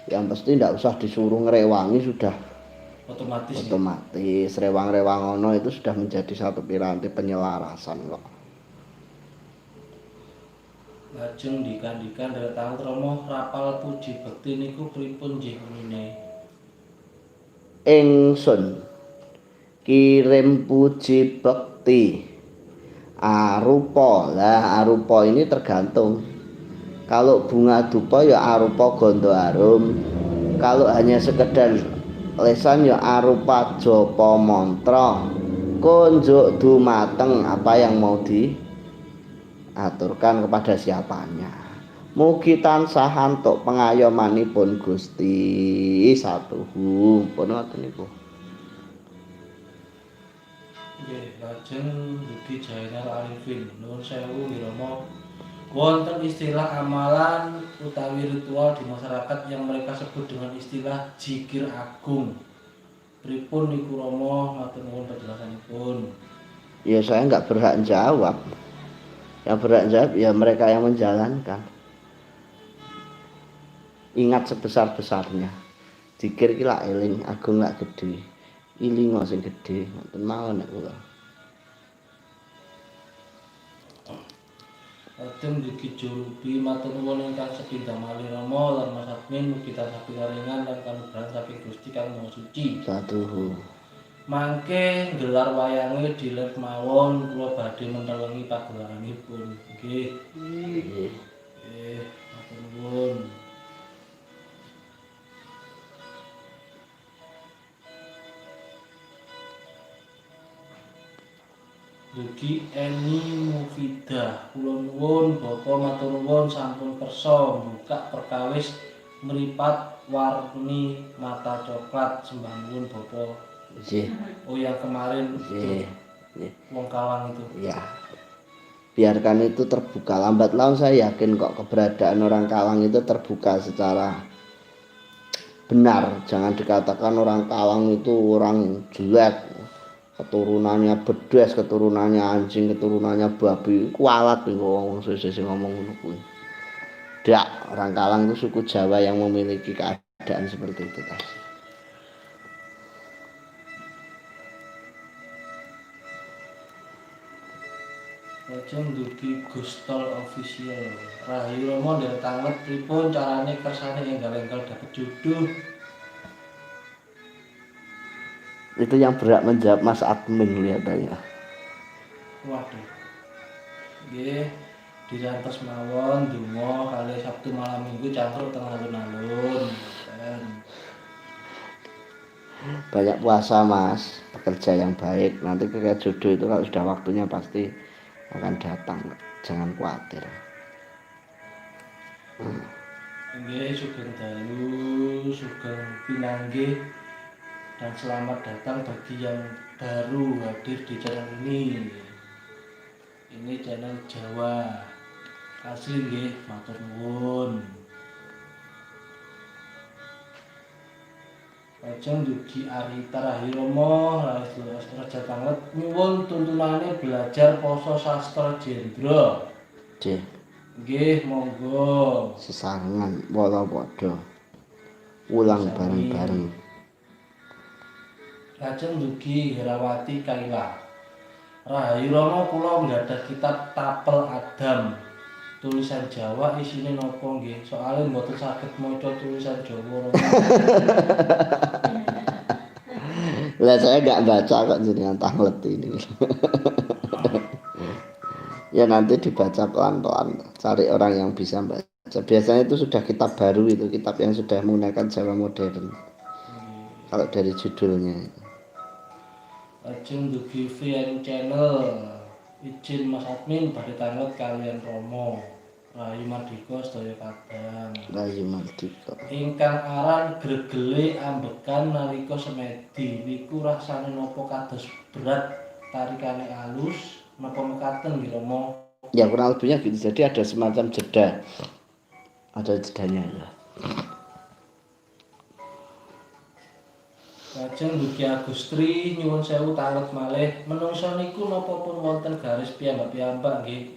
Yang pasti tidak usah disuruh ngerewangi sudah otomatis. Rewang-rewang ono itu sudah menjadi satu piranti penyelarasan kok. Lajeng dikandikan datang Romo rapal puji bekti niku pripun nggih menine? Ingsun kirim puji bekti arupa. Lah arupa ini tergantung. Kalau bunga dupa ya arupa gondo arum. Kalau hanya sekedar lesan ya arupa japa mantra. Kunjuk dumateng apa yang mau diaturkan kepada siapanya. Mugi tansah antuk pengayomanipun Gusti satuhu. Pun ngoten niku. Nggih, lajeng dugi Jainal Arifin. Nuwun sewu Romo. Wonten istilah amalan utawi ritual di masyarakat yang mereka sebut dengan istilah jikir agung. Pripun niku Romo, matur nuwun penjelasanipun. Ya saya nggak berhak jawab. Yang berhak jawab ya mereka yang menjalankan. Ingat sebesar-besarnya. Zikir ki lak eling, agung lak gedhe. Ilinga sing gedhe, ngoten mawon nek kula. Lajeng dugi Jurubi matur nuwun ingkang sepindhah malih Rama lan Mas Admin mugi tansah pinaringan lan kanugrahan saking Gusti Kang Maha Suci. Satuhu. Mangke gelar wayange dilet mawon kula badhe mentelengi pagelaranipun. Nggih. Nggih. Nggih, matur nuwun. Dugi Eni Mufidah, kula nuwun Bapa matur nuwun sampun kersa mbukak perkawis mripat warni mata coklat sembah nuwun Bapa. Nggih. Oh yang kemarin Nggih. Wong Kalang itu. Ya. Biarkan itu terbuka. Lambat laun saya yakin kok keberadaan orang Kalang itu terbuka secara benar. Jangan dikatakan orang Kalang itu orang jelek. Keturunannya bedes, keturunannya anjing, keturunannya babi, kualat nih wong sing ngomong ngono kuwi. Ndak, orang Kalang itu suku Jawa yang memiliki keadaan seperti itu tadi. Lajeng dugi Gustol Official. Rahayu Rama nderek tanget pripun carane kersane enggal-enggal dapet jodoh. Itu yang berhak menjawab Mas Admin kelihatannya. Waduh. Nggih, dirantos mawon donga kali Sabtu malam Minggu cangkruk teng alun-alun. Banyak puasa Mas, bekerja yang baik. Nanti ketika jodoh itu kalau sudah waktunya pasti akan datang. Jangan khawatir. Nggih, sugeng dalu, sugeng pinanggih. Dan selamat datang bagi yang baru hadir di channel ini. Ini channel Jawa asli nggih, matur nuwun. Lajeng dugi Arita Rahiromo, raja banget nyuwun tuntunane belajar poso sastra jendra. Nggih, Nggih, monggo. sesarengan wala padha. Ulang bareng-bareng. Lajeng dugi Herawati Kaila. Rahayu Rama kula nggadah kitab Tapel Adam. Tulisan Jawa isine napa nggih? Soale mboten saged maca tulisan Jawa. Lah saya nggak baca kok jenengan tanglet ini. Ya nanti dibaca pelan-pelan. Cari orang yang bisa baca. Biasanya itu sudah kitab baru itu, kitab yang sudah menggunakan Jawa modern. Kalau dari judulnya. Lajeng dugi VN Channel. Izin Mas Admin badhe tanget kalian Romo. Rahayu Mardika sedaya kadang. Rahayu Mardika. Ingkang aran gregele ambekan nalika semedi niku rasane napa kados berat tarikane alus napa mekaten nggih Rama? Ya kurang lebihnya gitu. Jadi ada semacam jeda. Ada jedanya ya. Lajeng Duki Agustri nyuwun sewu tanget malih menungsa niku napa pun wonten garis piyambak-piyambak nggih.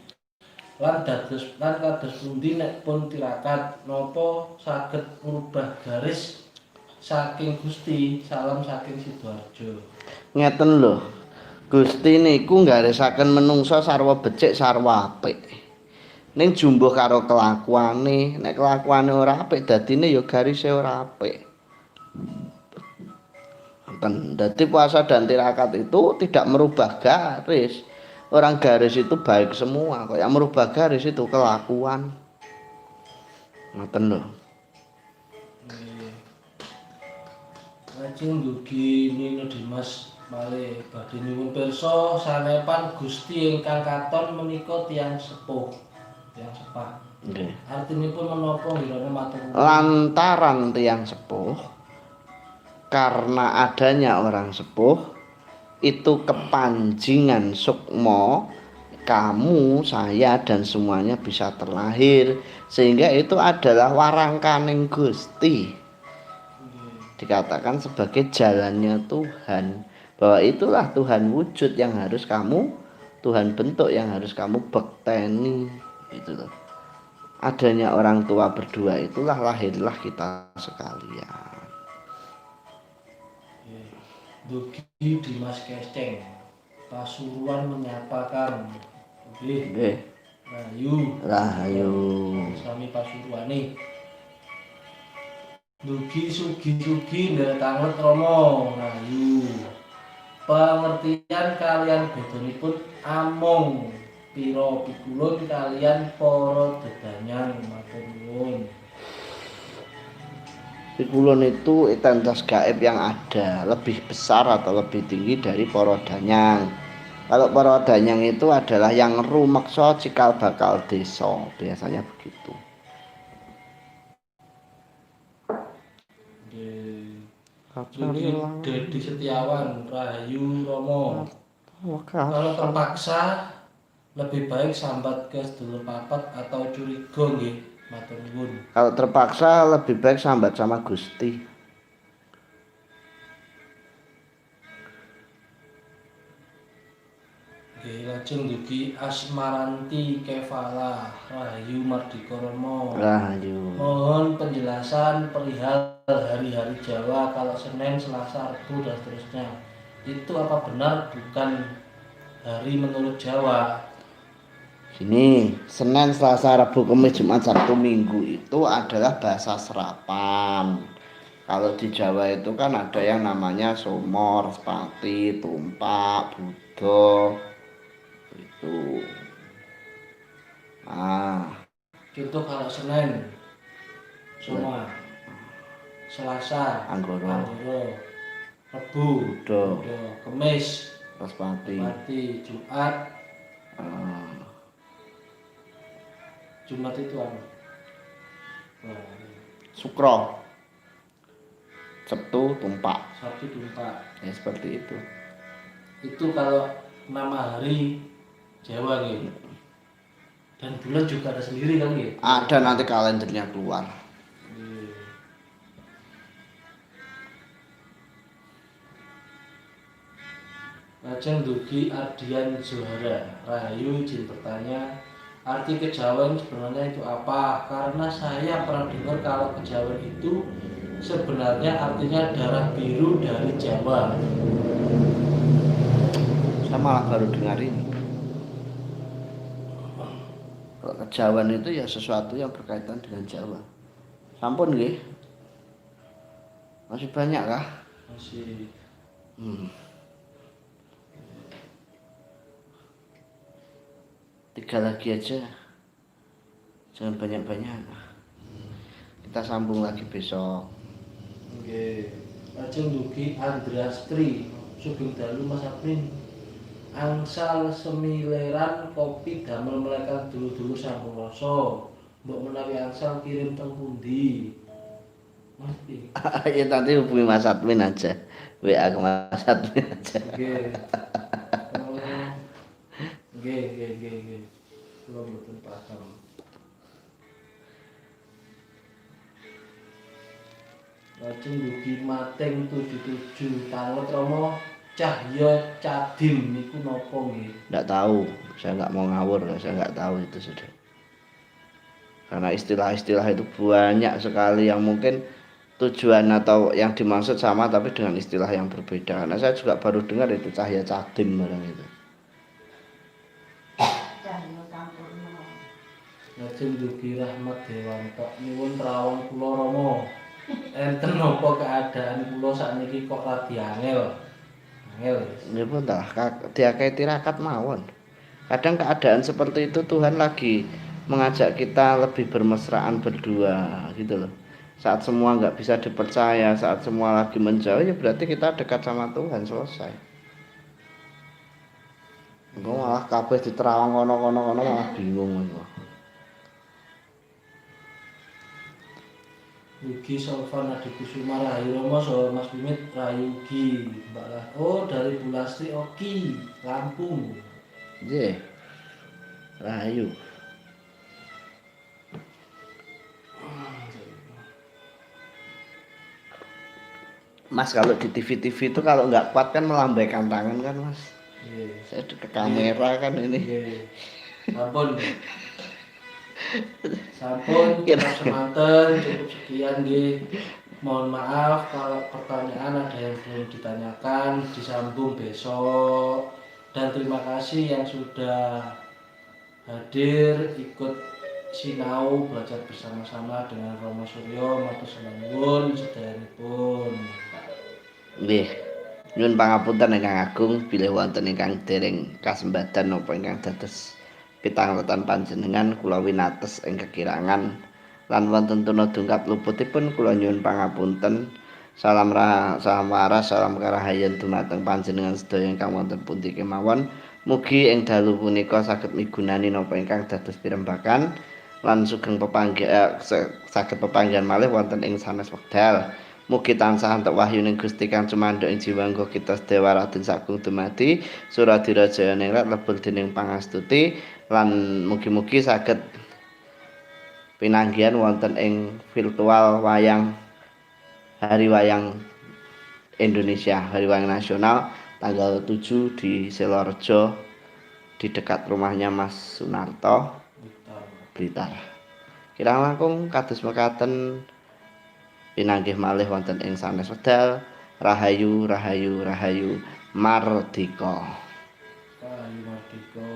Lan kados pundi nek pun tirakat napa saged ngubah garis saking Gusti salam saking Sidoarjo. Ngeten lho. Gusti niku nggaresaken menungsa sarwa becik sarwa apik. Ning jumbuh karo kelakuane, nek kelakuane ora apik dadine ya garise ora apik. Jadi puasa dan tirakat itu tidak merubah garis. Orang garis itu baik semua. Kok yang merubah garis itu kelakuan. Ngoten lho. Lajeng dugi Nino Dimas malih badhe nyuwun pirsa sanepan Gusti ingkang katon menika tiyang sepuh. Tiyang sepah. Nggih. Artinipun menapa nggih matur nuwun. Lantaran tiyang sepuh, karena adanya orang sepuh itu kepanjingan sukma kamu, saya dan semuanya bisa terlahir sehingga itu adalah warangkaning Gusti. Dikatakan sebagai jalannya Tuhan, bahwa itulah Tuhan wujud yang harus kamu, Tuhan bentuk yang harus kamu bekteni. Itu loh. Adanya orang tua berdua itulah lahirlah kita sekalian. Dugi Dimas Kesteng Pasuruan menyapakan Nggih. Rahayu. Sami Pasuruane. Dugi sugi-sugi nderetanget Rama Rahayu. Pengertian kalian bedonipun among pira pikulun kalian para dedanyan matur nuwun. Pikulun itu entitas gaib yang ada, lebih besar atau lebih tinggi dari para danyang. Kalau para danyang itu adalah yang rumeksa cikal bakal desa, biasanya begitu. Dugi Dedi Setiawan Rahayu Romo. Kalau terpaksa lebih baik sambat ke sedulur papat atau curiga nggih matur nuwun. Kalau terpaksa lebih baik sambat sama Gusti. Nggih lajeng dugi Asmaranti Kefala Rahayu Mardika Rama. Rahayu. Mohon penjelasan perihal hari-hari Jawa kalau Senin, Selasa, Rabu dan seterusnya. Itu apa benar bukan hari menurut Jawa? Gini, Senin, Selasa, Rabu, Kamis, Jumat, Sabtu, Minggu itu adalah bahasa serapan. Kalau di Jawa itu kan ada yang namanya Somor, Pati, Tumpak, Budo. Itu. Contoh kalau Senin, Somor, Selasa, Anggoro, Rabu, Budo, Kamis, Pati, Jumat. Jumat itu apa? Sukro, Sabtu, Tumpak. Sabtu, Tumpak. Ya seperti itu. Itu kalau nama hari Jawa gitu. Dan bulan juga ada sendiri kan gitu. Ada nanti kalendernya keluar. Lajeng dugi Ardian Zohara Rahayu izin bertanya, arti kejawen sebenarnya itu apa? Karena saya pernah dengar kalau kejawen itu sebenarnya artinya darah biru dari Jawa. Saya malah baru dengar ini. Kalau kejawen itu ya sesuatu yang berkaitan dengan Jawa. Sampun nggih. Masih banyak kah? Masih. Tiga lagi aja. Jangan banyak-banyak. Kita sambung lagi besok. Oke. Lajeng dugi Andrastri Sugeng Dalu Mas Aprin. Angsal semileran kopi damel melekat dulu-dulu sampun rasa. Mbok menawi angsal kirim teng pundi? Mesti. Ya nanti hubungi Mas Admin aja. WA ke Mas Admin aja. Oke. nggih. Kula mboten paham. Lajeng dugi mating 77 tanget Rama Cahya Cadim niku napa nggih? Nggak tahu, saya nggak mau ngawur, saya nggak tahu itu sudah. Karena istilah-istilah itu banyak sekali yang mungkin tujuan atau yang dimaksud sama tapi dengan istilah yang berbeda. Karena saya juga baru dengar itu Cahya Cadim barang itu. Cahyo sampurna. Lajeng dugi Rahmat Dewanto nyuwun rawuh kula Rama. Enten napa keadaan kula sakniki kok radi angel? Angel. Ini pun dah diakai tirakat mawon. Kadang keadaan seperti itu Tuhan lagi mengajak kita lebih bermesraan berdua gitu loh. Saat semua nggak bisa dipercaya, saat semua lagi menjauh, ya berarti kita dekat sama Tuhan, selesai. Engko malah kabeh diterawang kono-kono malah bingung engko. Yugi Solvan Adikusuma Rahayu Rama saha Mas Bimit Rahayu Ugi Mbak Lah. Oh dari Bu Lastri Oki Lampung. Nggih. Rahayu. Mas kalau di TV-TV itu kalau nggak kuat kan melambaikan tangan kan Mas. Nggih. Saya ke kamera kan ini. Nggih. Sampun. Sampun kita semanten cukup sekian nggih. Mohon maaf kalau pertanyaan ada yang belum ditanyakan, disambung besok. Dan terima kasih yang sudah hadir ikut sinau belajar bersama-sama dengan Romo Suryo matur nuwun sedayanipun. Nggih. Nyuwun pangapunten ingkang agung bilih wonten ingkang dereng kasembatan napa ingkang dados pitangletan panjenengan kula winates ing kekirangan lan wonten tuna dungkap luputipun kula nyuwun pangapunten. Salam waras, salam karahayan dumateng panjenengan sedaya ingkang wonten pundi kemawon. Mugi ing dalu punika saged migunani napa ingkang dados pirembagan lan sugeng saged pepanggihan malih wonten ing sanes wekdal. Mugi tansah entuk wahyuning Gusti kang cumandhuk ing jiwangga kita sedewa raden sagung dumadi Suradira Jaya ningrat lebur dening pangastuti lan mugi-mugi saged pinanggihan wonten ing virtual wayang Hari Wayang Indonesia, Hari Wayang Nasional tanggal 7 di Silorejo di dekat rumahnya Mas Sunarto Blitar. Kirang langkung kados mekaten pinanggih malih wonten ing sanes wekdal. Rahayu, rahayu, rahayu, mardika. Rahayu Mardika.